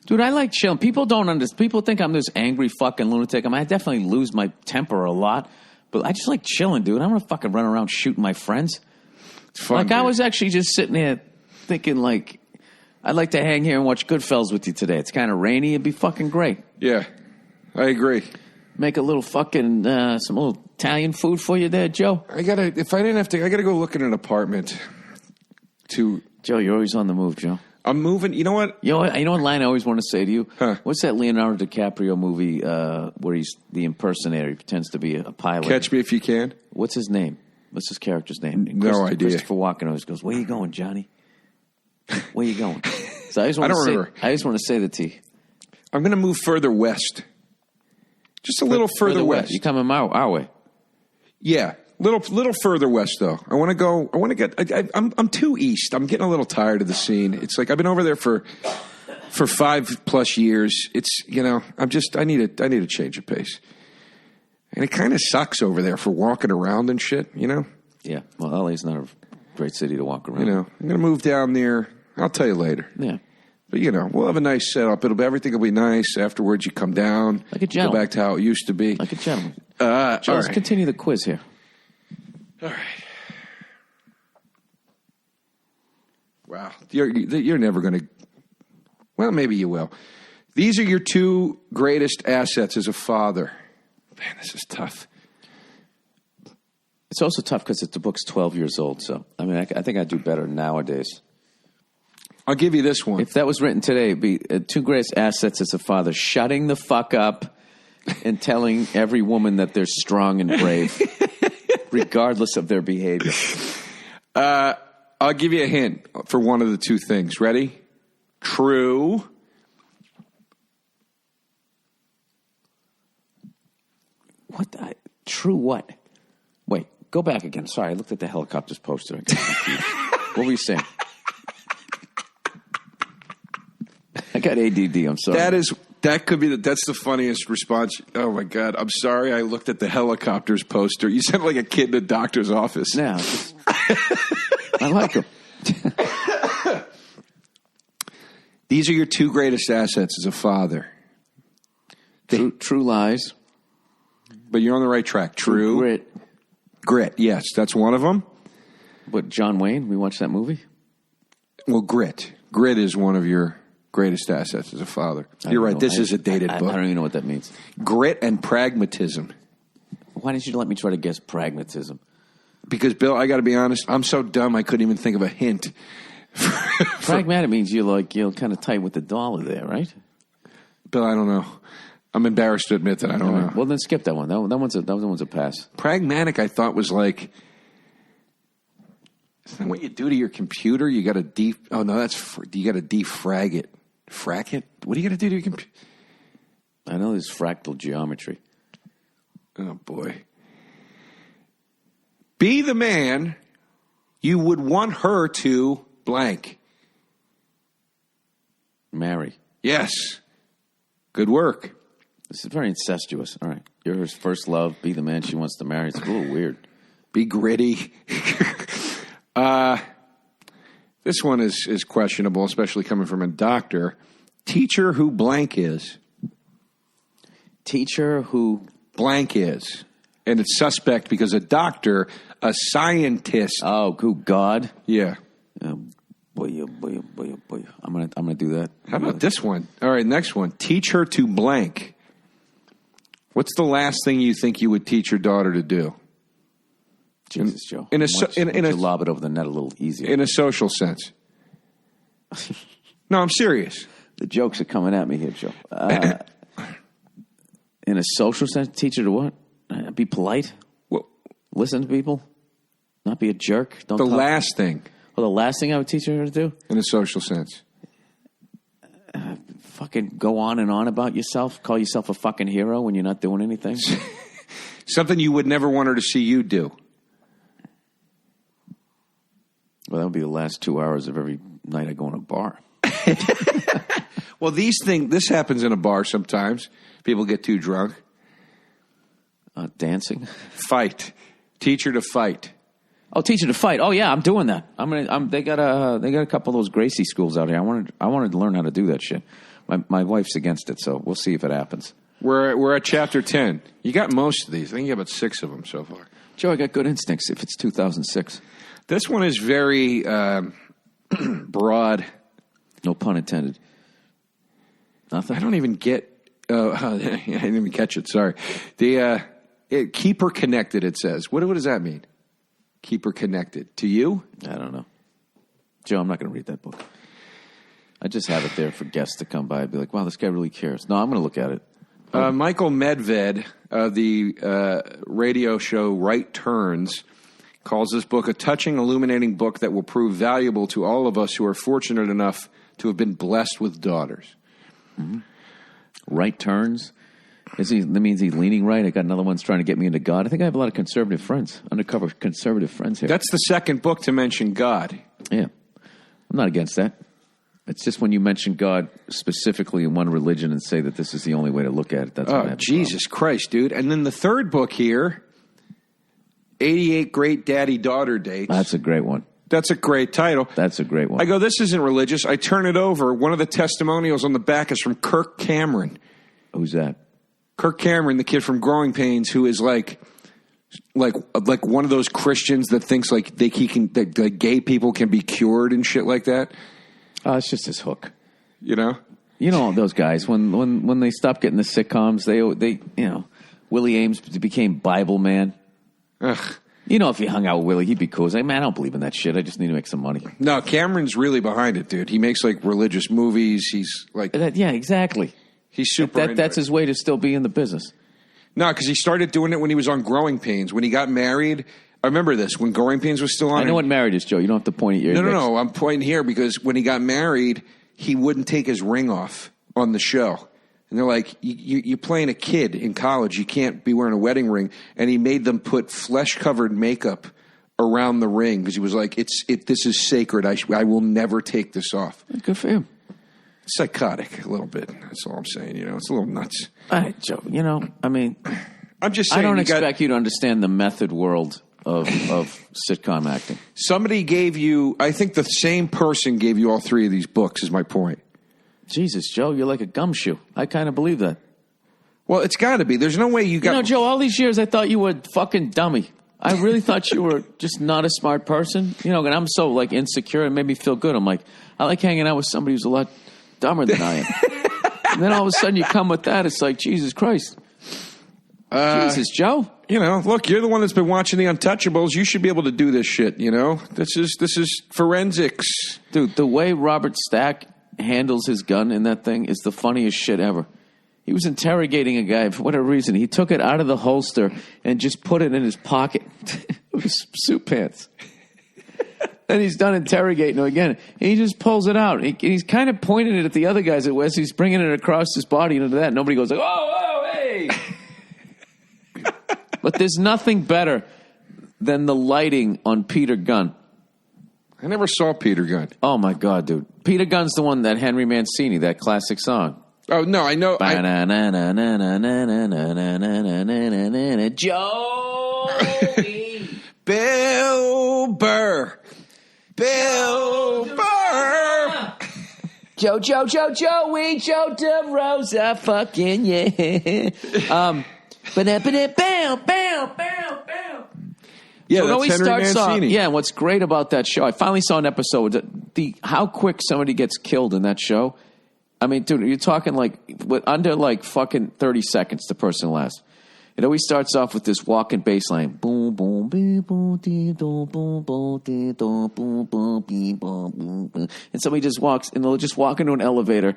Dude, I like chilling. People don't understand. People think I'm this angry fucking lunatic. I definitely lose my temper a lot. But I just like chilling, dude. I'm going to fucking run around shooting my friends. It's fun, like, dude. I was actually just sitting here thinking, like, I'd like to hang here and watch Goodfellas with you today. It's kind of rainy. It'd be fucking great. Yeah, I agree. Make a little fucking, some little Italian food for you there, Joe. I gotta go look at an apartment to... Joe, you're always on the move, Joe. I'm moving. You know what? You know what line I always want to say to you? Huh. What's that Leonardo DiCaprio movie where he's the impersonator? He pretends to be a pilot. Catch Me If You Can? What's his name? What's his character's name? No idea. Christopher Walken always goes, where you going, Johnny? Where you going? So I just want to say that to you. I'm going to move further west. Just a little further west. You coming our way? Yeah. Little further west, though. I'm too east. I'm getting a little tired of the scene. It's like I've been over there for 5+ years. It's, I need a change of pace. And it kind of sucks over there for walking around and shit, Yeah. Well, LA's not a great city to walk around. I'm going to move down there. I'll tell you later. Yeah. But, we'll have a nice setup. Everything will be nice. Afterwards, you come down. Like a gentleman. Go back to how it used to be. Like a gentleman. Let's Let's continue the quiz here. All right. Wow. You're never going to... Well, maybe you will. These are your 2 greatest assets as a father. Man, this is tough. It's also tough because the book's 12 years old. So, I think I'd do better nowadays. I'll give you this one. If that was written today, it'd be 2 greatest assets as a father. Shutting the fuck up and telling every woman that they're strong and brave, regardless of their behavior. I'll give you a hint for one of the 2 things. Ready? True. True what? Wait, go back again. Sorry, I looked at the helicopters poster. I got confused. What were you saying? I got ADD. I'm sorry. That's the funniest response. Oh my God. I'm sorry. I looked at the helicopters poster. You sound like a kid in a doctor's office. Yeah. I like them. These are your 2 greatest assets as a father. True lies. But you're on the right track. True. Grit. Yes. That's one of them. What, John Wayne? We watched that movie? Well, Grit. Grit is one of your greatest assets as a father. You're right. This is a dated book. I don't even know what that means. Grit and pragmatism. Why didn't you let me try to guess pragmatism? Because, Bill, I got to be honest, I'm so dumb I couldn't even think of a hint. Pragmatic means you're kind of tight with the dollar there, right? Bill, I don't know. I'm embarrassed to admit that I don't know. Well, then skip that one. That one's a pass. Pragmatic, I thought, was like, isn't that what you do to your computer? You got to oh, no, you got to defrag it. Frack it? What do you got to do to your computer? I know there's fractal geometry. Oh, boy. Be the man you would want her to blank. Marry. Yes. Good work. This is very incestuous. All right. You're her first love. Be the man she wants to marry. It's a little weird. Be gritty. This one is questionable, especially coming from a doctor. Teacher who blank is. Teacher who blank is. And it's suspect because a doctor, a scientist. Oh, who, God? Yeah. Boy. I'm gonna do that. How about this one? All right, next one. Teach her to blank. What's the last thing you think you would teach your daughter to do? Jesus, Joe. In a lob it over the net a little easier. In a social sense. No, I'm serious. The jokes are coming at me here, Joe. In a social sense, teach her to what? Be polite. Well, listen to people. Not be a jerk. Don't. The last thing. Well, the last thing I would teach her to do? In a social sense. Fucking go on and on about yourself. Call yourself a fucking hero when you're not doing anything. Something you would never want her to see you do. Well, that would be the last 2 hours of every night I go in a bar. Well, this happens in a bar sometimes. People get too drunk. Dancing. Fight. Teach her to fight. Oh, teach her to fight. Oh yeah, I'm doing that. They got a couple of those Gracie schools out here. I wanted to learn how to do that shit. My wife's against it, so we'll see if it happens. We're at chapter 10. You got most of these. I think you have about 6 of them so far. Joe, I got good instincts. If it's 2006, this one is very broad. No pun intended. Nothing. I don't even get. I didn't even catch it. Sorry. Keep her connected. It says. What does that mean? Keep her connected to you? I don't know, Joe. I'm not going to read that book. I just have it there for guests to come by and be like, "Wow, this guy really cares." No, I'm going to look at it. Michael Medved, the radio show Right Turns, calls this book a touching, illuminating book that will prove valuable to all of us who are fortunate enough to have been blessed with daughters. Mm-hmm. Right Turns? That means he's leaning right? I got another one's trying to get me into God. I think I have a lot of conservative friends, undercover conservative friends here. That's the second book to mention God. Yeah. I'm not against that. It's just when you mention God specifically in one religion and say that this is the only way to look at it. That's what I have Jesus Christ, dude. And then the third book here, 88 Great Daddy-Daughter Dates. That's a great one. That's a great title. That's a great one. I go, this isn't religious. I turn it over. One of the testimonials on the back is from Kirk Cameron. Who's that? Kirk Cameron, the kid from Growing Pains, who is like one of those Christians that thinks like that gay people can be cured and shit like that. It's just his hook. You know those guys when they stopped getting the sitcoms, they Willie Ames became Bible man. Ugh. If you hung out with Willie, he'd be cool. He's like, man, I don't believe in that shit. I just need to make some money. No, Cameron's really behind it, dude. He makes like religious movies. He's like, yeah, exactly. He's super. That's his way to still be in the business. No, because he started doing it when he was on Growing Pains. When he got married, I remember this when Growing Pains was still on. I know what married is, Joe. You don't have to point at your. No. I'm pointing here because when he got married, he wouldn't take his ring off on the show. And they're like, you're playing a kid in college. You can't be wearing a wedding ring. And he made them put flesh-covered makeup around the ring because he was like, this is sacred. I will never take this off. Good for him. Psychotic a little bit. That's all I'm saying. It's a little nuts. All right, Joe. I'm just saying. I don't expect you to understand the method world of sitcom acting. Somebody gave you, I think the same person gave you all 3 of these books is my point. Jesus, Joe, you're like a gumshoe. I kind of believe that. Well, it's got to be. There's no way you got... Joe, all these years I thought you were a fucking dummy. I really thought you were just not a smart person. And I'm so, like, insecure. It made me feel good. I'm like, I like hanging out with somebody who's a lot dumber than I am. And then all of a sudden you come with that. It's like, Jesus Christ. Jesus, Joe. You know, look, you're the one that's been watching The Untouchables. You should be able to do this shit, you know? This is forensics. Dude, the way Robert Stack handles his gun in that thing is the funniest shit ever. He was interrogating a guy for whatever reason. He took it out of the holster and just put it in his pocket of his suit pants. Then he's done interrogating him again. And he just pulls it out. He's kind of pointing it at the other guys as he's bringing it across his body into that. Nobody goes like, oh, hey. But there's nothing better than the lighting on Peter Gunn. I never saw Peter Gunn. Oh, my God, dude. Peter Gunn's the one that Henry Mancini, that classic song. Oh, no, I know. Joey. Bill Burr. Bill Burr. Joey, Joe DeRosa, fucking yeah. Yeah, so that's Henry Mancini. Yeah, and what's great about that show, I finally saw an episode, how quick somebody gets killed in that show. I mean, dude, you're talking like under like fucking 30 seconds the person lasts. It always starts off with this walking bass line. Boom, boom, boom, boom, boom, boom, boom, boom, boom, boom, boom. And somebody just walks, and they'll just walk into an elevator,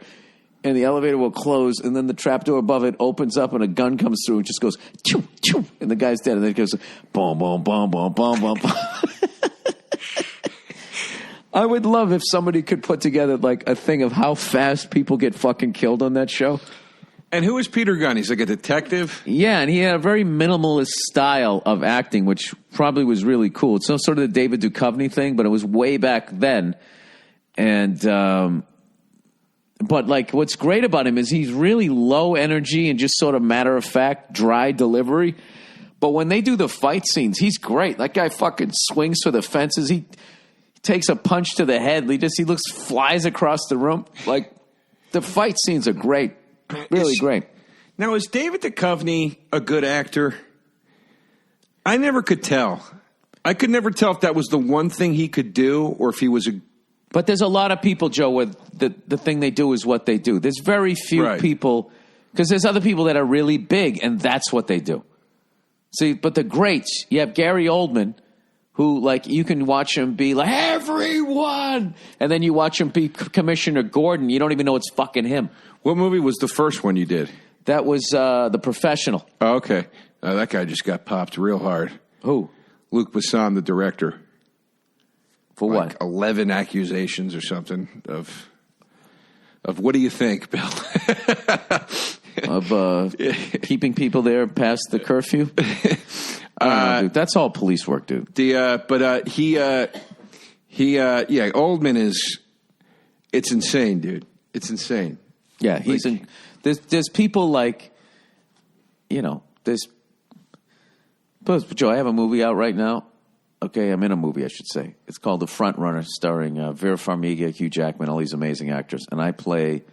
and the elevator will close, and then the trapdoor above it opens up, and a gun comes through and just goes, choo, choo, and the guy's dead, and then it goes, boom, boom, boom, boom, boom, boom, boom. I would love if somebody could put together like a thing of how fast people get fucking killed on that show. And who is Peter Gunn? He's like a detective? Yeah, and he had a very minimalist style of acting, which probably was really cool. It's sort of the David Duchovny thing, but it was way back then. And, but like, what's great about him is he's really low energy and just sort of matter of fact, dry delivery. But when they do the fight scenes, he's great. That guy fucking swings for the fences. He takes a punch to the head. He flies across the room. Like, the fight scenes are great. Really great. Now, is David Duchovny a good actor? I never could tell. I could never tell if that was the one thing he could do or if he was a... But there's a lot of people, Joe, where the thing they do is what they do. There's very few people... Because there's other people that are really big, and that's what they do. See, but the greats, you have Gary Oldman, who, like, you can watch him be like, everyone! And then you watch him be Commissioner Gordon. You don't even know it's fucking him. What movie was the first one you did? That was The Professional. Oh, okay. That guy just got popped real hard. Who? Luc Besson, the director. For like what? 11 accusations or something of what do you think, Bill? Of keeping people there past the curfew? I don't know, dude. That's all police work, dude. Oldman is, it's insane, dude. It's insane. Yeah, he's there's people like, you know, Joe, I have a movie out right now. Okay, I'm in a movie, I should say. It's called The Front Runner, starring Vera Farmiga, Hugh Jackman, all these amazing actors. And I play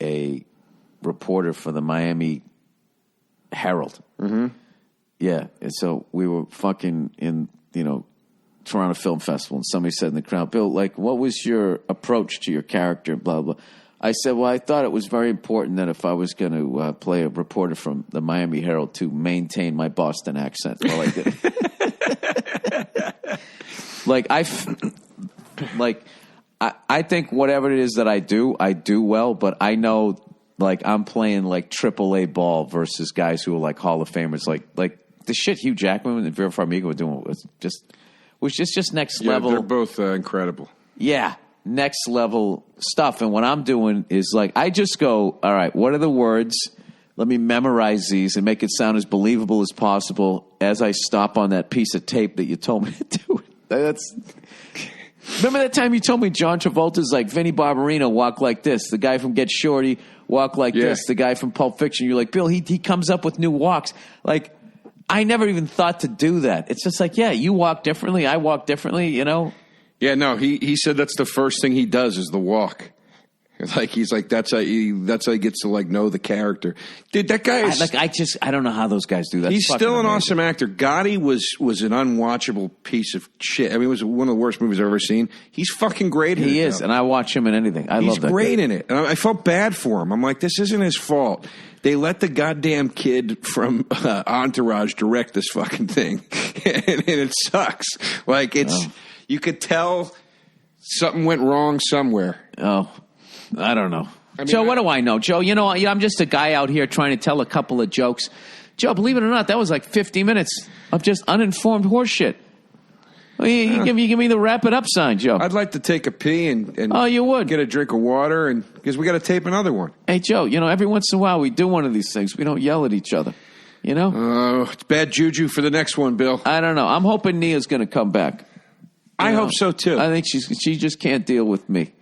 a reporter for the Miami Herald. Mm-hmm. Yeah, and so we were fucking in, Toronto Film Festival, and somebody said in the crowd, Bill, like, what was your approach to your character, blah, blah. I said, well, I thought it was very important that if I was going to play a reporter from the Miami Herald to maintain my Boston accent while I did it. I think whatever it is that I do well, but I know, like, I'm playing, like, AAA ball versus guys who are, like, Hall of Famers. Like the shit Hugh Jackman and Vera Farmiga were doing was just next level. They're both incredible. Yeah. Next level stuff. And what I'm doing is like, I just go, all right, what are the words? Let me memorize these and make it sound as believable as possible as I stop on that piece of tape that you told me to do. Remember that time you told me John Travolta's like Vinnie Barbarino walk like this. The guy from Get Shorty walk like this. The guy from Pulp Fiction. You're like, Bill, he comes up with new walks. Like, I never even thought to do that. It's just like, yeah, you walk differently. I walk differently, Yeah, no, he said that's the first thing he does is the walk. Like he's like that's how he gets to like know the character. Dude, that guy is I don't know how those guys do that. He's still an amazing. awesome actor. Gotti was an unwatchable piece of shit. I mean, it was one of the worst movies I've ever seen. He's fucking great in it. He is, and I watch him in anything. I love that. He's great guy. in it. And I felt bad for him. I'm like, this isn't his fault. They let the goddamn kid from Entourage direct this fucking thing, and it sucks. Like you could tell something went wrong somewhere. Oh. I don't know. Joe, what do I know? Joe, I'm just a guy out here trying to tell a couple of jokes. Joe, believe it or not, that was like 50 minutes of just uninformed horseshit. Well, you give me the wrap it up sign, Joe. I'd like to take a pee and you would get a drink of water, and because we got to tape another one. Hey, Joe, every once in a while we do one of these things. We don't yell at each other, it's bad juju for the next one, Bill. I don't know. I'm hoping Nia's going to come back. I hope so, too. I think she just can't deal with me.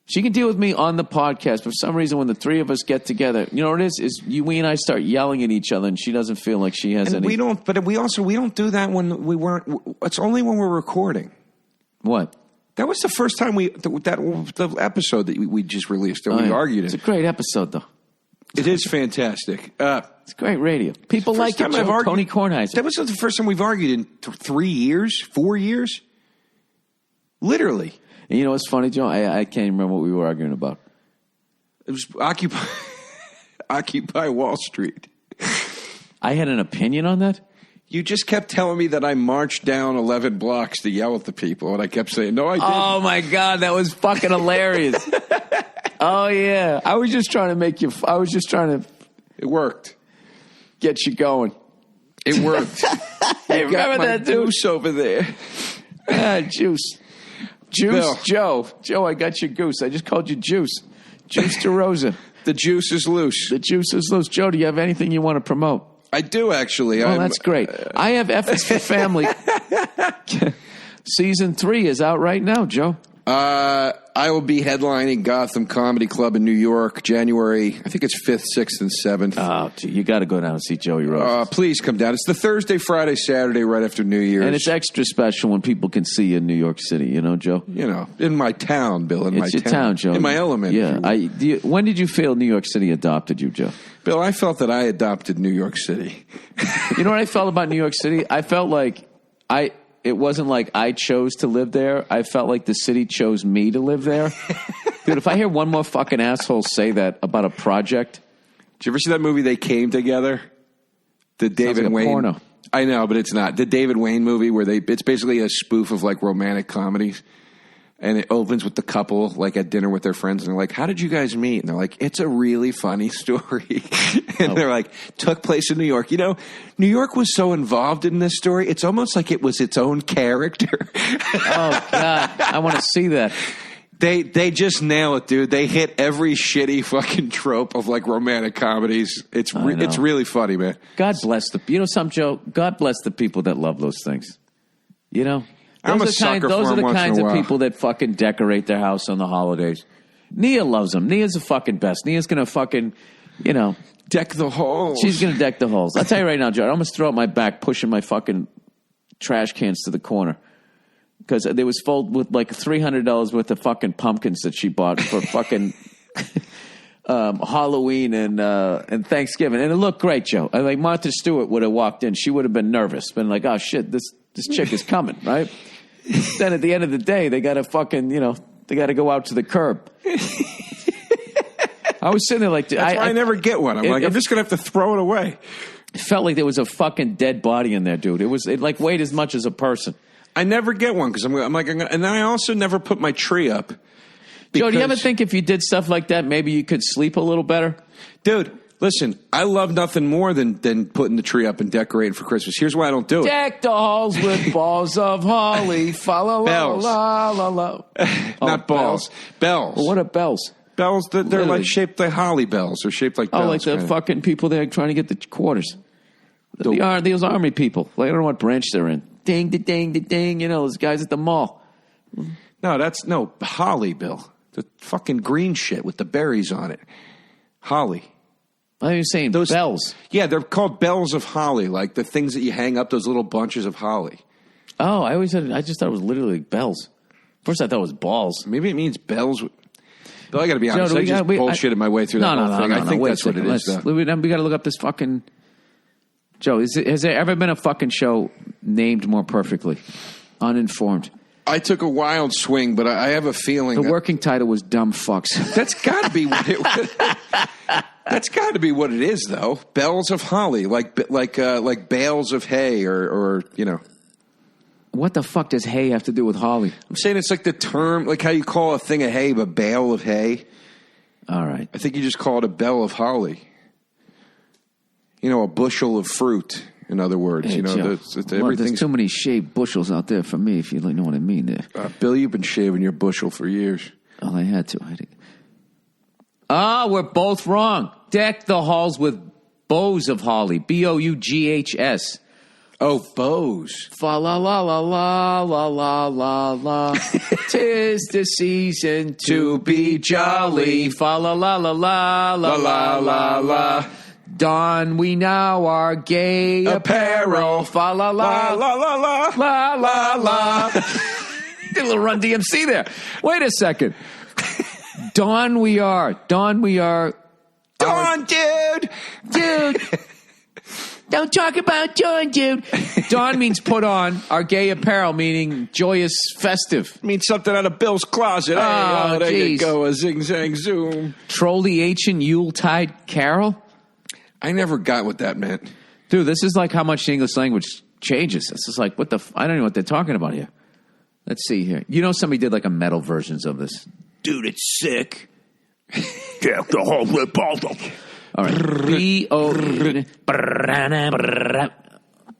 She can deal with me on the podcast, but for some reason, when the three of us get together, you know what it is? We and I start yelling at each other, and she doesn't feel like she has any. We don't do that when we weren't. It's only when we're recording. What? That was the first time the episode that we just released that we argued. It's a great episode, though. It is fantastic. It's great radio. People like it. Tony Kornheiser. That was the first time we've argued in 3 years, 4 years, literally. And you know what's funny, Joe? I can't remember what we were arguing about. It was Occupy Wall Street. I had an opinion on that? You just kept telling me that I marched down 11 blocks to yell at the people, and I kept saying, no, I didn't. Oh, my God, that was fucking hilarious. Oh, yeah. I was just trying to It worked. Get you going. It worked. Hey, remember that, dude? Juice over there. Juice. Juice, Bill. Joe, I got you goose. I just called you Juice. Juice DeRosa. The juice is loose. The juice is loose. Joe, do you have anything you want to promote? I do, actually. Oh, that's great. I have F is for Family. Season 3 is out right now, Joe. I will be headlining Gotham Comedy Club in New York, January, I think it's 5th, 6th, and 7th. Oh, gee, you got to go down and see Joey Rose. Please come down. It's the Thursday, Friday, Saturday, right after New Year's. And it's extra special when people can see you in New York City, Joe? In my town, Bill. It's your town, Joe. In my element. Yeah. When did you feel New York City adopted you, Joe? Bill, I felt that I adopted New York City. You know what I felt about New York City? I felt like it wasn't like I chose to live there. I felt like the city chose me to live there. Dude, if I hear one more fucking asshole say that about a project. Did you ever see that movie They Came Together? The David Wayne porno. I know, but it's not. The David Wayne movie where it's basically a spoof of like romantic comedies. And it opens with the couple like at dinner with their friends, and they're like, "How did you guys meet?" And they're like, "It's a really funny story." And they're like, "Took place in New York." New York was so involved in this story; it's almost like it was its own character. Oh God, I want to see that. They just nail it, dude. They hit every shitty fucking trope of like romantic comedies. It's really funny, man. God bless something, Joe. God bless the people that love those things. I'm a sucker for them. Those are the kinds of people that fucking decorate their house on the holidays. Nia loves them. Nia's the fucking best. Nia's going to fucking, deck the halls. She's going to deck the halls. I'll tell you right now, Joe, I almost throw out my back pushing my fucking trash cans to the corner. Because they was filled with like $300 worth of fucking pumpkins that she bought for fucking Halloween and Thanksgiving. And it looked great, Joe. Like Martha Stewart would have walked in. She would have been nervous. Been like, oh shit, this chick is coming, right? Then at the end of the day, they got to fucking, they got to go out to the curb. I was sitting there like... That's why I never get one. I'm just going to have to throw it away. It felt like there was a fucking dead body in there, dude. It like weighed as much as a person. I never get one because I'm like... And then I also never put my tree up. Joe, do you ever think if you did stuff like that, maybe you could sleep a little better? Dude... Listen, I love nothing more than putting the tree up and decorating for Christmas. Here's why I don't do it. Deck the halls with balls of holly. Bells. La, la, la. Not balls. Bells. Well, what are bells? Bells, they're like shaped like holly bells. They're shaped like bells. Oh, like the fucking people there trying to get the quarters. Those army people. Like, I don't know what branch they're in. Ding, da, ding, da, ding. Those guys at the mall. No, holly, Bill. The fucking green shit with the berries on it. Holly. I was saying those bells. Yeah, they're called bells of holly, like the things that you hang up, those little bunches of holly. Oh, I just thought it was literally bells. First I thought it was balls. Maybe it means bells. Bill, I got to be honest. I just bullshitted my way through that whole thing. I think that's what it is, though. We got to look up this fucking... Joe, has there ever been a fucking show named more perfectly? Uninformed. I took a wild swing, but I have a feeling the working title was "Dumb Fucks." That's got to be what it. That's got to be what it is, though. Bells of holly, like bales of hay, or you know. What the fuck does hay have to do with holly? I'm saying it's like the term, like how you call a thing of hay, a bale of hay. All right. I think you just call it a bell of holly. You know, a bushel of fruit. In other words, hey, you know, there's too many shaved bushels out there for me, if you know what I mean there. Bill, you've been shaving your bushel for years. Oh, I had to. We're both wrong. Deck the halls with bows of holly. Boughs. Oh, bows. Fa la la la la la la la la. 'Tis the season to be jolly. Fa la la la la la la la la. Don we now our gay apparel. Fa la la la la la la la la. Did a little Run DMC there. Wait a second. Don we are. Don, dude. Don't talk about Dawn, dude. Dawn means put on. Our gay apparel, meaning joyous, festive. Means something out of Bill's closet. Oh, there geez. you go. A zing, zang, zoom. Troll the ancient Yuletide carol? I never got what that meant. Dude, this is like how much the English language changes. This is like, I don't know what they're talking about here. Let's see here. You know somebody did like a metal versions of this. Dude, it's sick. Get the whole lip bottle. All right. B-O...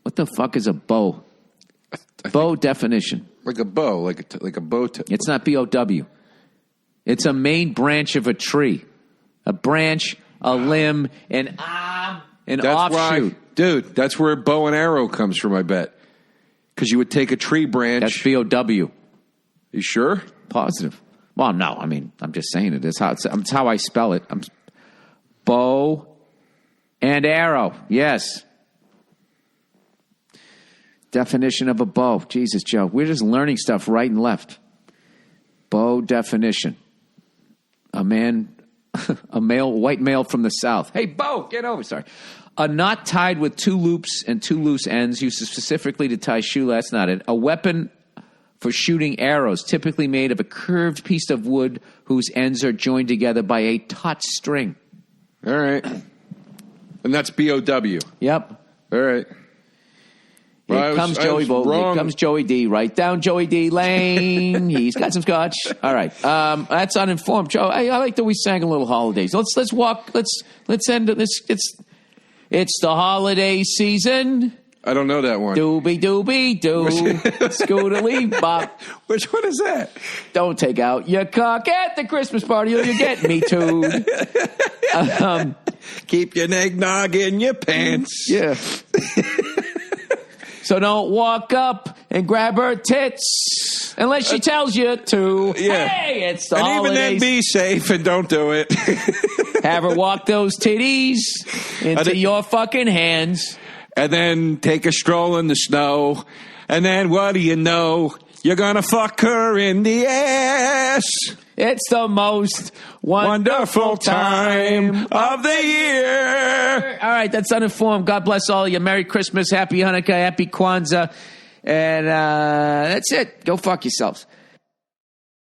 What the fuck is a bow? Bow definition. Like a bow, like a bow. It's not B-O-W. It's a main branch of a tree. A branch, a limb, an arm, an offshoot. Dude, that's where bow and arrow comes from, I bet. Because you would take a tree branch. That's B-O-W. You sure? Positive. Well, no, I mean, I'm just saying it. It's how I spell it. Bow and arrow. Yes. Definition of a bow. Jesus, Joe. We're just learning stuff right and left. Bow definition. A white male from the South. Hey, Bo, get over. Sorry. A knot tied with two loops and two loose ends used specifically to tie shoelace. That's not it. A weapon for shooting arrows, typically made of a curved piece of wood whose ends are joined together by a taut string. All right. And that's B-O-W. Yep. All right. Well, Here comes Joey Bo. Here comes Joey D. Write down Joey D. Lane. He's got some scotch. All right. That's Uninformed. Joe, I like that we sang a little holidays. Let's walk. Let's end this. It's the holiday season. I don't know that one. Doobie doobie doo. Scootily bop. Which one is that? Don't take out your cock at the Christmas party or you get me too. Keep your eggnog in your pants. Yeah. So don't walk up and grab her tits unless she tells you to. Yeah. Hey, it's the holidays. And even then be safe and don't do it. Have her walk those titties into your fucking hands. And then take a stroll in the snow. And then what do you know? You're going to fuck her in the ass. It's the most wonderful time of the year. All right, that's Uninformed. God bless all of you. Merry Christmas, Happy Hanukkah, Happy Kwanzaa. And that's it. Go fuck yourselves.